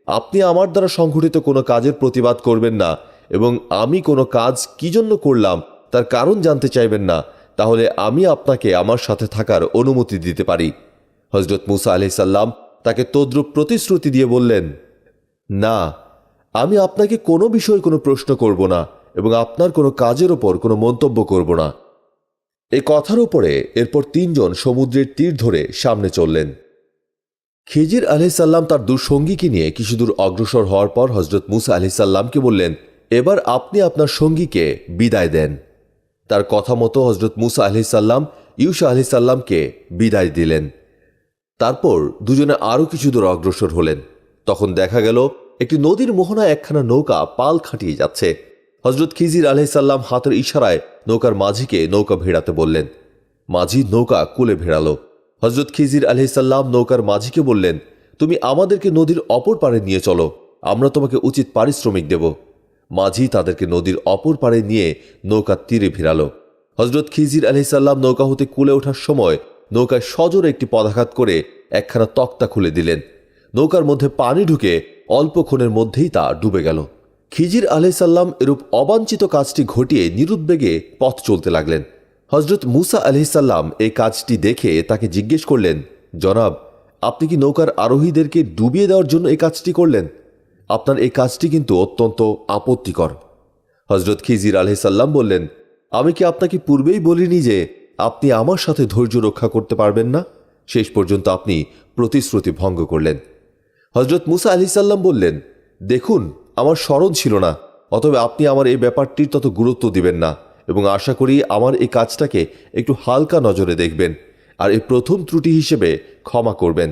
আপনি আমার দ্বারা সংঘটিত কোনো কাজের প্রতিবাদ করবেন না এবং আমি কোনো কাজ কি জন্য করলাম তার কারণ জানতে চাইবেন না, তাহলে আমি আপনাকে আমার সাথে থাকার অনুমতি দিতে পারি। হজরত মুসা আলাইহিস সালাম তাকে তদ্রূপ প্রতিশ্রুতি দিয়ে বললেন, না, আমি আপনাকে কোনো বিষয়ে কোনো প্রশ্ন করব না এবং আপনার কোনো কাজের ওপর কোনো মন্তব্য করব না। এই কথার উপরে এরপর তিনজন সমুদ্রের তীর ধরে সামনে চললেন। খিজির আলাইহিস সালাম তার দুঃসঙ্গীকে নিয়ে কিছু দূর অগ্রসর হওয়ার পর হজরত মুসা আলাইহিস সালামকে বললেন, এবার আপনি আপনার সঙ্গীকে বিদায় দেন। তার কথা মতো হজরত মুসা আলাইহিস সালাম ইউসা আলাইহিস সালামকে বিদায় দিলেন। তারপর দুজনে আরও কিছু দূর অগ্রসর হলেন। তখন দেখা গেল একটি নদীর মোহনায় একখানা নৌকা পাল খাটিয়ে যাচ্ছে। হজরত খিজির আলাইহিস সালাম হাতের ইশারায় নৌকার মাঝিকে নৌকা ভেড়াতে বললেন। মাঝি নৌকা কুলে ভেড়ালো। হজরত খিজির আলাইহিস সালাম নৌকার মাঝিকে বললেন, তুমি আমাদেরকে নদীর অপর পারে নিয়ে চলো, আমরা তোমাকে উচিত পারিশ্রমিক দেব। মাঝি তাদেরকে নদীর অপর পারে নিয়ে নৌকার তীরে ভিড়ালো। হজরত খিজির আলাইহিস সালাম নৌকা হতে কুলে ওঠার সময় নৌকায় সজোরে একটি পদাঘাত করে একখানা তক্তা খুলে দিলেন। নৌকার মধ্যে পানি ঢুকে অল্পক্ষণের মধ্যেই তা ডুবে গেল। খিজির আলাইহিস সালাম এরূপ অবাঞ্ছিত কাজটি ঘটিয়ে নিরুদ্বেগে পথ চলতে লাগলেন। হজরত মুসা আলাইহিস সালাম এই কাজটি দেখে তাকে জিজ্ঞেস করলেন, জনাব, আপনি কি নৌকার আরোহীদেরকে ডুবিয়ে দেওয়ার জন্য এই কাজটি করলেন? আপনার এই কাজটি কিন্তু অত্যন্ত আপত্তিকর। হজরত খিজির আলাইহিস সালাম বললেন, আমি কি আপনাকে পূর্বেই বলিনি যে আপনি আমার সাথে ধৈর্য রক্ষা করতে পারবেন না? শেষ পর্যন্ত আপনি প্রতিশ্রুতি ভঙ্গ করলেন। হজরত মুসা আলাইহিস সালাম বললেন, দেখুন, আমার স্মরণ ছিল না, অতএব আপনি আমার এই ব্যাপারটির তত গুরুত্ব দিবেন না এবং আশা করি আমার এই কাজটাকে একটু হালকা নজরে দেখবেন আর এই প্রথম ত্রুটি হিসেবে ক্ষমা করবেন।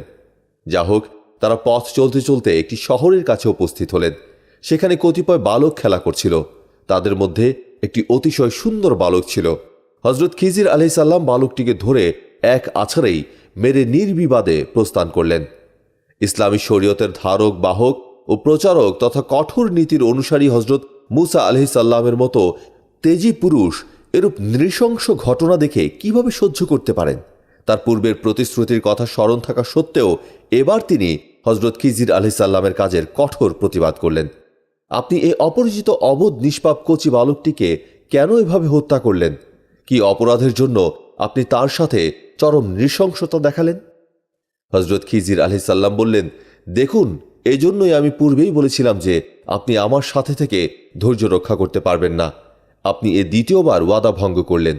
যা হোক, তারা পথ চলতে চলতে একটি শহরের কাছে উপস্থিত হলেন। সেখানে কতিপয় বালক খেলা করছিল। তাদের মধ্যে একটি অতিশয় সুন্দর বালক ছিল। হজরত খিজির আলাইহিস সালাম বালকটিকে ধরে এক আছাড়েই মেরে নির্বিবাদে প্রস্থান করলেন। ইসলামী শরীয়তের ধারক বাহক ও প্রচারক তথা কঠোর নীতির অনুসারী হজরত মুসা আলাইহিস সালামের মতো তেজি পুরুষ এরূপ নৃশংস ঘটনা দেখে কিভাবে সহ্য করতে পারেন? তার পূর্বের প্রতিশ্রুতির কথা স্মরণ থাকা সত্ত্বেও এবার তিনি হজরত খিজির আলাইহিস সালামের কাজের কঠোর প্রতিবাদ করলেন। আপনি এই অপরিচিত অবোধ নিষ্পাপ কচি বালকটিকে কেন এভাবে হত্যা করলেন? কি অপরাধের জন্য আপনি তার সাথে চরম নৃশংসতা দেখালেন? হজরত খিজির আলাইহিস সালাম বললেন, দেখুন, এই জন্যই আমি পূর্বেই বলেছিলাম যে আপনি আমার সাথে থেকে ধৈর্য রক্ষা করতে পারবেন না। আপনি এ দ্বিতীয়বার ওয়াদা ভঙ্গ করলেন।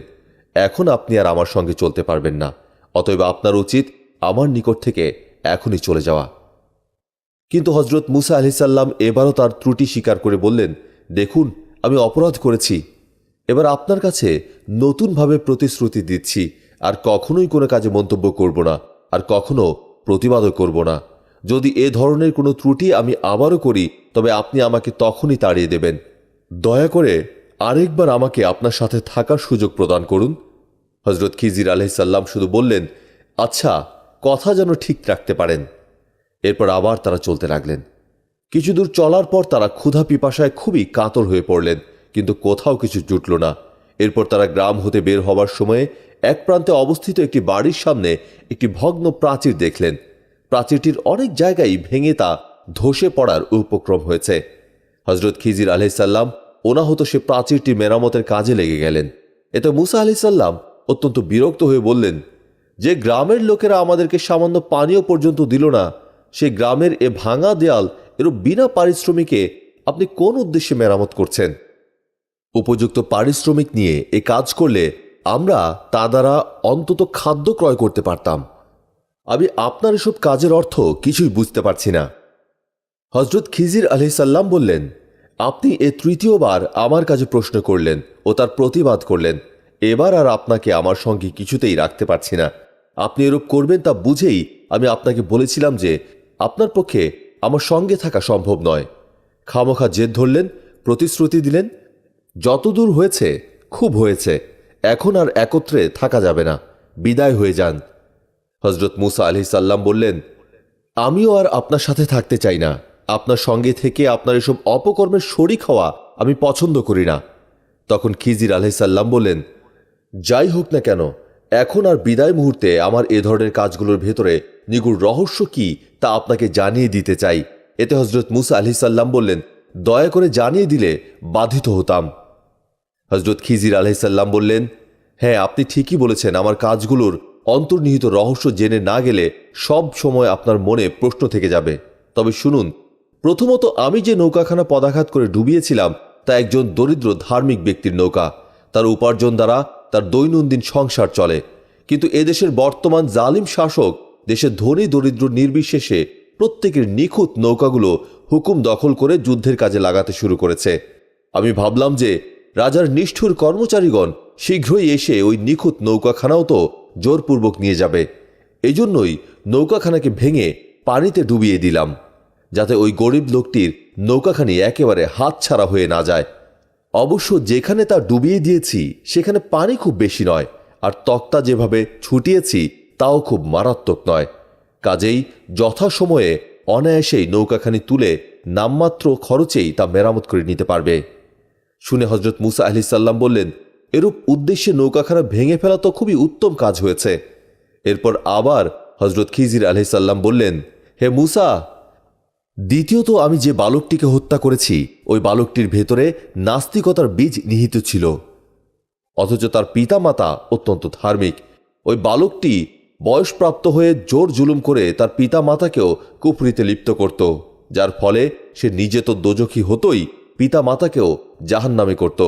এখন আপনি আর আমার সঙ্গে চলতে পারবেন না। অতএব আপনার উচিত আমার নিকট থেকে এখনই চলে যাওয়া। কিন্তু হজরত মুসা আলাইহিস সালাম এবারও তার ত্রুটি স্বীকার করে বললেন, দেখুন, আমি অপরাধ করেছি। এবার আপনার কাছে নতুনভাবে প্রতিশ্রুতি দিচ্ছি, আর কখনোই কোনো কাজে মন্তব্য করব না, আর কখনো প্রতিবাদও করব না। যদি এ ধরনের কোনো ত্রুটি আমি আবারও করি তবে আপনি আমাকে তখনই তাড়িয়ে দেবেন। দয়া করে আরেকবার আমাকে আপনার সাথে থাকার সুযোগ প্রদান করুন। হজরত খিজির আলাইহিস সালাম শুধু বললেন, আচ্ছা, কথা যেন ঠিক রাখতে পারেন। এরপর আবার তারা চলতে লাগলেন। কিছু দূর চলার পর তারা ক্ষুধা পিপাসায় খুবই কাতর হয়ে পড়লেন, কিন্তু কোথাও কিছু জুটল না। এরপর তারা গ্রাম হতে বের হবার সময়ে এক প্রান্তে অবস্থিত একটি বাড়ির সামনে একটি ভগ্ন প্রাচীর দেখলেন। প্রাচীরটির অনেক জায়গায় ভেঙে তা ধসে পড়ার উপক্রম হয়েছে। হজরত খিজির আলাইসাল্লাম অনাহত সে প্রাচীরটি মেরামতের কাজে লেগে গেলেন। এতে মুসা আলাইসাল্লাম অত্যন্ত বিরক্ত হয়ে বললেন, যে গ্রামের লোকেরা আমাদেরকে সামান্য পানীয় পর্যন্ত দিল না, সে গ্রামের এ ভাঙা দেয়াল এরূপ বিনা পারিশ্রমিকে আপনি কোন উদ্দেশ্যে মেরামত করছেন? উপযুক্ত পারিশ্রমিক নিয়ে এ কাজ করলে আমরা তা দ্বারা অন্তত খাদ্য ক্রয় করতে পারতাম। আমি আপনার এসব কাজের অর্থ কিছুই বুঝতে পারছি না। হজরত খিজির আলাইহিসসালাম বললেন, আপনি এ তৃতীয়বার আমার কাছে প্রশ্ন করলেন ও তার প্রতিবাদ করলেন। এবার আর আপনাকে আমার সঙ্গে কিছুতেই রাখতে পারছি না। আপনি এরূপ করবেন তা বুঝেই আমি আপনাকে বলেছিলাম যে আপনার পক্ষে আমার সঙ্গে থাকা সম্ভব নয়। খামোখা জেদ ধরলেন, প্রতিশ্রুতি দিলেন। যতদূর হয়েছে খুব হয়েছে, এখন আর একত্রে থাকা যাবে না, বিদায় হয়ে যান। হজরত মুসা আলাইহিসসালাম বললেন, আমিও আর আপনার সাথে থাকতে চাই না। আপনার সঙ্গে থেকে আপনার এসব অপকর্মের শরিক হওয়া আমি পছন্দ করি না। তখন খিজির আলাইহিসসালাম বললেন, যাই হোক না কেন, এখন আর বিদায় মুহূর্তে আমার এ ধরনের কাজগুলোর ভেতরে নিগুড় রহস্য কি তা আপনাকে জানিয়ে দিতে চাই। এতে হজরত মুসা আলাইহিসসালাম বললেন, দয়া করে জানিয়ে দিলে বাধিত হতাম। হজরত খিজির আলাইহিসসালাম বললেন, হ্যাঁ, আপনি ঠিকই বলেছেন। আমার কাজগুলোর অন্তর্নিহিত রহস্য জেনে না গেলে সব সময় আপনার মনে প্রশ্ন থেকে যাবে। তবে শুনুন, প্রথমত, আমি যে নৌকাখানা পদাঘাত করে ডুবিয়েছিলাম তা একজন দরিদ্র ধার্মিক ব্যক্তির নৌকা। তার উপার্জন দ্বারা তার দৈনন্দিন সংসার চলে। কিন্তু এদেশের বর্তমান জালিম শাসক দেশের ধনী দরিদ্র নির্বিশেষে প্রত্যেকের নিখুঁত নৌকাগুলো হুকুম দখল করে যুদ্ধের কাজে লাগাতে শুরু করেছে। আমি ভাবলাম যে রাজার নিষ্ঠুর কর্মচারীগণ শীঘ্রই এসে ওই নিখুঁত নৌকাখানাও তো জোরপূর্বক নিয়ে যাবে। এজন্যই নৌকাখানাকে ভেঙে পানিতে ডুবিয়ে দিলাম, যাতে ওই গরিব লোকটির নৌকাখানি একেবারে হাতছাড়া হয়ে না যায়। অবশ্য যেখানে তা ডুবিয়ে দিয়েছি সেখানে পানি খুব বেশি নয়, আর তক্তা যেভাবে ছুটিয়েছি তাও খুব মারাত্মক নয়। কাজেই যথাসময়ে অনায়াসেই নৌকাখানি তুলে নামমাত্র খরচেই তা মেরামত করে নিতে পারবে। শুনে হজরত মুসা আলাইহিসসালাম বললেন, এরূপ উদ্দেশ্যে নৌকাখানা ভেঙে ফেলা তো খুবই উত্তম কাজ হয়েছে। এরপর আবার হজরত খিজির আলাইহিসসালাম বললেন, হে মুসা, দ্বিতীয়ত, আমি যে বালকটিকে হত্যা করেছি ওই বালকটির ভেতরে নাস্তিকতার বীজ নিহিত ছিল, অথচ তার পিতামাতা অত্যন্ত ধার্মিক। ওই বালকটি বয়সপ্রাপ্ত হয়ে জোর জুলুম করে তার পিতামাতাকেও কুফরিতে লিপ্ত করত, যার ফলে সে নিজে তো দোজখী হতোই, পিতামাতাকেও জাহান্নামে করত।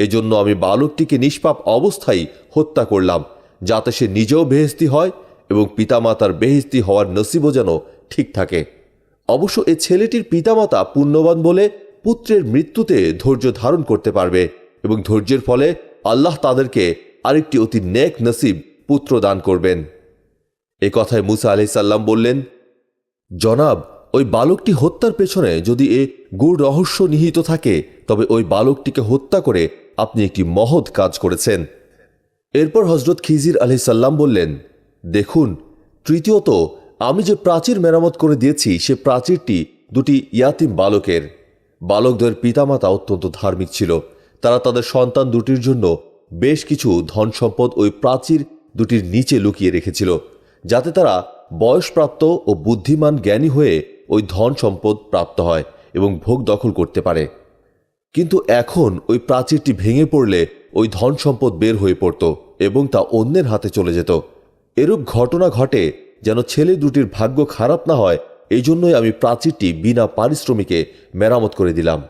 এজন্য আমি বালকটিকে নিষ্পাপ অবস্থায় হত্যা করলাম, যাতে সে নিজেও বেহেশতি হয় এবং পিতামাতার বেহেশতি হওয়ার নসিবও যেন ঠিক থাকে। অবশ্য এ ছেলেটির পিতামাতা পুণ্যবান বলে পুত্রের মৃত্যুতে ধৈর্য ধারণ করতে পারবে এবং ধৈর্যের ফলে আল্লাহ তাদেরকে আরেকটি অতি নেক নসিব পুত্র দান করবেন। এ কথায় মুসা আলাইহিসসালাম বললেন, জনাব, ওই বালকটি হত্যার পেছনে যদি এ গূঢ় রহস্য নিহিত থাকে তবে ওই বালকটিকে হত্যা করে আপনি একটি মহৎ কাজ করেছেন। এরপর হজরত খিজির আলাইহিসসালাম বললেন, দেখুন, তৃতীয়ত, আমি যে প্রাচীর মেরামত করে দিয়েছি সে প্রাচীরটি দুটি ইয়াতিম বালকের। বালকদের পিতামাতা অত্যন্ত ধার্মিক ছিল। তারা তাদের সন্তান দুটির জন্য বেশ কিছু ধন সম্পদ ওই প্রাচীর দুটির নিচে লুকিয়ে রেখেছিল, যাতে তারা বয়সপ্রাপ্ত ও বুদ্ধিমান জ্ঞানী হয়ে ওই ধন সম্পদ প্রাপ্ত হয় এবং ভোগ দখল করতে পারে। কিন্তু এখন ওই প্রাচীরটি ভেঙে পড়লে ওই ধন সম্পদ বের হয়ে পড়ত এবং তা অন্যের হাতে চলে যেত। এরূপ ঘটনা ঘটে যেন ছেলে দুটির ভাগ্য খারাপ না হয়, এই জন্যই আমি প্রাচীরটি বিনা পারিশ্রমিকে মেরামত করে দিলাম।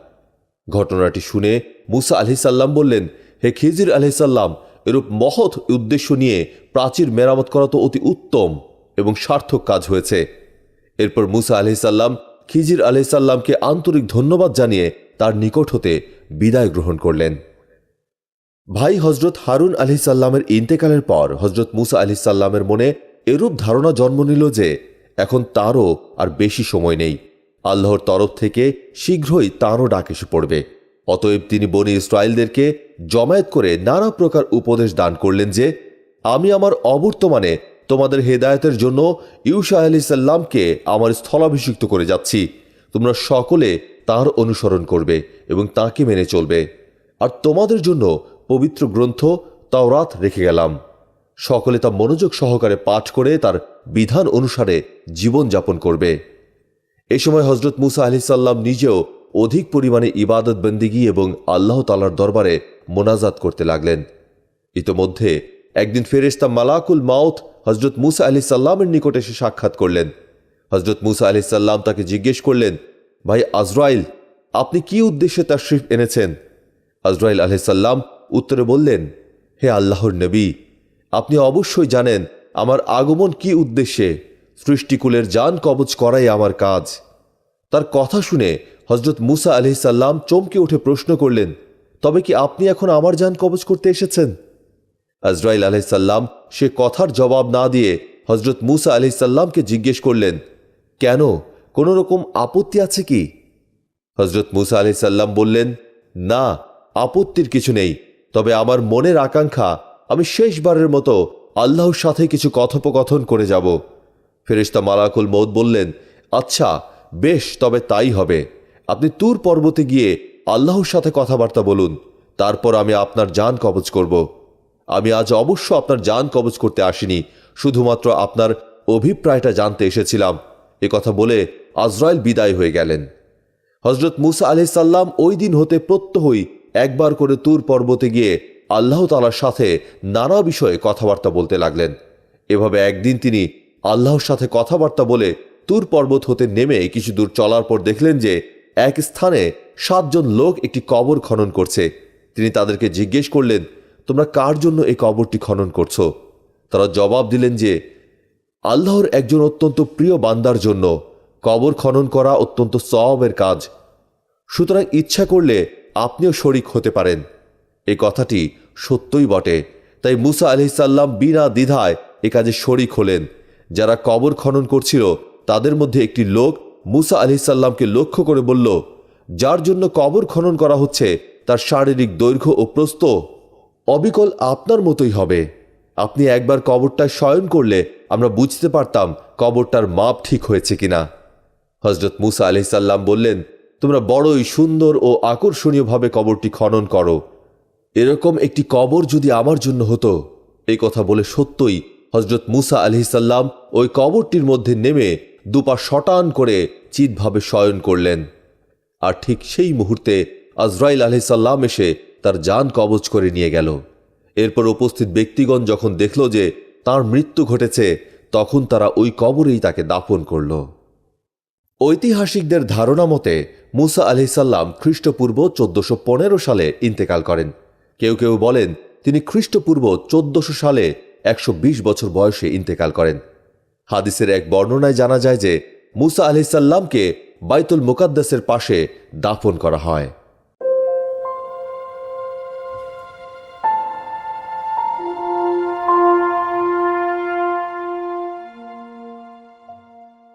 ঘটনাটি শুনে মুসা আলাইহিসসালাম বললেন, হে খিজির আলাইহিসসালাম, এরূপ মহৎ উদ্দেশ্য নিয়ে প্রাচীর মেরামত করা তো অতি উত্তম এবং সার্থক কাজ হয়েছে। এরপর মুসা আলাইহিসসালাম খিজির আলাইহিসসালামকে আন্তরিক ধন্যবাদ জানিয়ে তার নিকট হতে বিদায় গ্রহণ করলেন। ভাই হজরত হারুন আলাইহিসসালামের ইন্তেকালের পর হজরত মুসা আলাইহিসসালামের মনে এরূপ ধারণা জন্ম নিল যে এখন তারও আর বেশি সময় নেই। আল্লাহর তরফ থেকে শীঘ্রই তাঁরও ডাক এসে পড়বে। অতএব তিনি বনি ইসরায়েলদেরকে জমায়েত করে নানা প্রকার উপদেশ দান করলেন যে, আমি আমার অবর্তমানে তোমাদের হেদায়েতের জন্য ইউশা আলাইহিসসালামকে আমার স্থলাভিষিক্ত করে যাচ্ছি। তোমরা সকলে তাঁর অনুসরণ করবে এবং তাঁকে মেনে চলবে। আর তোমাদের জন্য পবিত্র গ্রন্থ তাওরাত রেখে গেলাম। সকলে তা মনোযোগ সহকারে পাঠ করে তার বিধান অনুসারে জীবনযাপন করবে। এ সময় হজরত মুসা আলাইহিস সালাম নিজেও অধিক পরিমাণে ইবাদত বন্দেগী এবং আল্লাহ তাআলার দরবারে মোনাজাত করতে লাগলেন। ইতোমধ্যে একদিন ফেরেশতা মালাকুল মাউত হজরত মুসা আলাইহিস সালামের নিকটে এসে সাক্ষাৎ করলেন। হজরত মুসা আলাইহিস সালাম তাকে জিজ্ঞেস করলেন, ভাই আজরাইল, আপনি কি উদ্দেশ্যে তাশরিফ এনেছেন? আজরাইল আলাইহিস সালাম উত্তরে বললেন, হে আল্লাহর নবী, আপনি অবশ্যই জানেন আমার আগমন কি উদ্দেশ্যে। সৃষ্টিকুলের জান কবজ করাই আমার কাজ। তার কথা শুনে হজরত মুসা আলাইহিস সালাম চমকে উঠে প্রশ্ন করলেন, তবে কি আপনি এখন আমার জান কবজ করতে এসেছেন? আজরাইল আলাইহিস সালাম সে কথার জবাব না দিয়ে হজরত মুসা আলাইহিস সালামকে জিজ্ঞেস করলেন, কেন, কোনো রকম আপত্তি আছে কি? হজরত মুসা আলাইহিস সালাম বললেন, না, আপত্তির কিছু নেই, তবে আমার মনের আকাঙ্ক্ষা আমি শেষবারের মতো আল্লাহর সাথে কিছু কথোপকথন করে যাব। ফেরেশতা মালাকুল মউত বললেন, আচ্ছা বেশ, তবে তাই হবে। আপনি তুর পর্বতে গিয়ে আল্লাহর সাথে কথাবার্তা বলুন, তারপর আমি আপনার জান কবজ করব। আমি আজ অবশ্য আপনার জান কবজ করতে আসিনি, শুধুমাত্র আপনার অভিপ্রায়টা জানতে এসেছিলাম। এ কথা বলে আজরাইল বিদায় হয়ে গেলেন। হজরত মুসা আলাইহিস সালাম ওই দিন হতে প্রত্যহই একবার করে তুর পর্বতে গিয়ে আল্লাহ তাআলার সাথে নানা বিষয়ে কথাবার্তা বলতে লাগলেন। এভাবে একদিন তিনি আল্লাহর সাথে কথাবার্তা বলে তুর পর্বত হতে নেমে কিছু দূর চলার পর দেখলেন যে এক স্থানে 7 জন লোক একটি কবর খনন করছে। তিনি তাদেরকে জিজ্ঞেস করলেন, তোমরা কার জন্য এই কবরটি খনন করছো? তারা জবাব দিলেন যে আল্লাহর একজন অত্যন্ত প্রিয় বান্দার জন্য। কবর খনন করা অত্যন্ত সওয়াবের কাজ, সুতরাং ইচ্ছা করলে আপনিও শরিক হতে পারেন। এই কথাটি সত্যই বটে। তাই মুসা আলাইহিস সালাম বিনা দ্বিধায় এ কাজে শরিক হলেন। যারা কবর খনন করছিল তাদের মধ্যে একটি লোক মুসা আলাইহিস সালামকে লক্ষ্য করে বলল, যার জন্য কবর খনন করা হচ্ছে তার শারীরিক দৈর্ঘ্য ও প্রস্থ অবিকল আপনার মতোই হবে। আপনি একবার কবরটায় শয়ন করলে আমরা বুঝতে পারতাম কবরটার মাপ ঠিক হয়েছে কিনা। হজরত মুসা আলাইহিস সালাম বললেন, তোমরা বড়ই সুন্দর ও আকর্ষণীয়ভাবে কবরটি খনন করো। এরকম একটি কবর যদি আমার জন্য হতো। এই কথা বলে সত্যই হজরত মুসা আলাইহিস সালাম ওই কবরটির মধ্যে নেমে দুপা শটান করে চিৎভাবে শয়ন করলেন। আর ঠিক সেই মুহূর্তে আজরাইল আলাইহিস সালাম এসে তার জান কবজ করে নিয়ে গেল। এরপর উপস্থিত ব্যক্তিগণ যখন দেখল যে তার মৃত্যু ঘটেছে, তখন তারা ওই কবরেই তাকে দাফন করল। ঐতিহাসিকদের ধারণা মতে মুসা আলাইহিস সালাম খ্রিস্টপূর্ব 1415 সালে ইন্তেকাল করেন। কেউ কেউ বলেন তিনি খ্রিস্টপূর্ব 1400 সালে 120 বছর বয়সে ইন্তেকাল করেন। হাদিসের এক বর্ণনায় জানা যায় যে মুসা আলাইহিস সালামকে বাইতুল মুকাদ্দাসের পাশে দাফন করা হয়।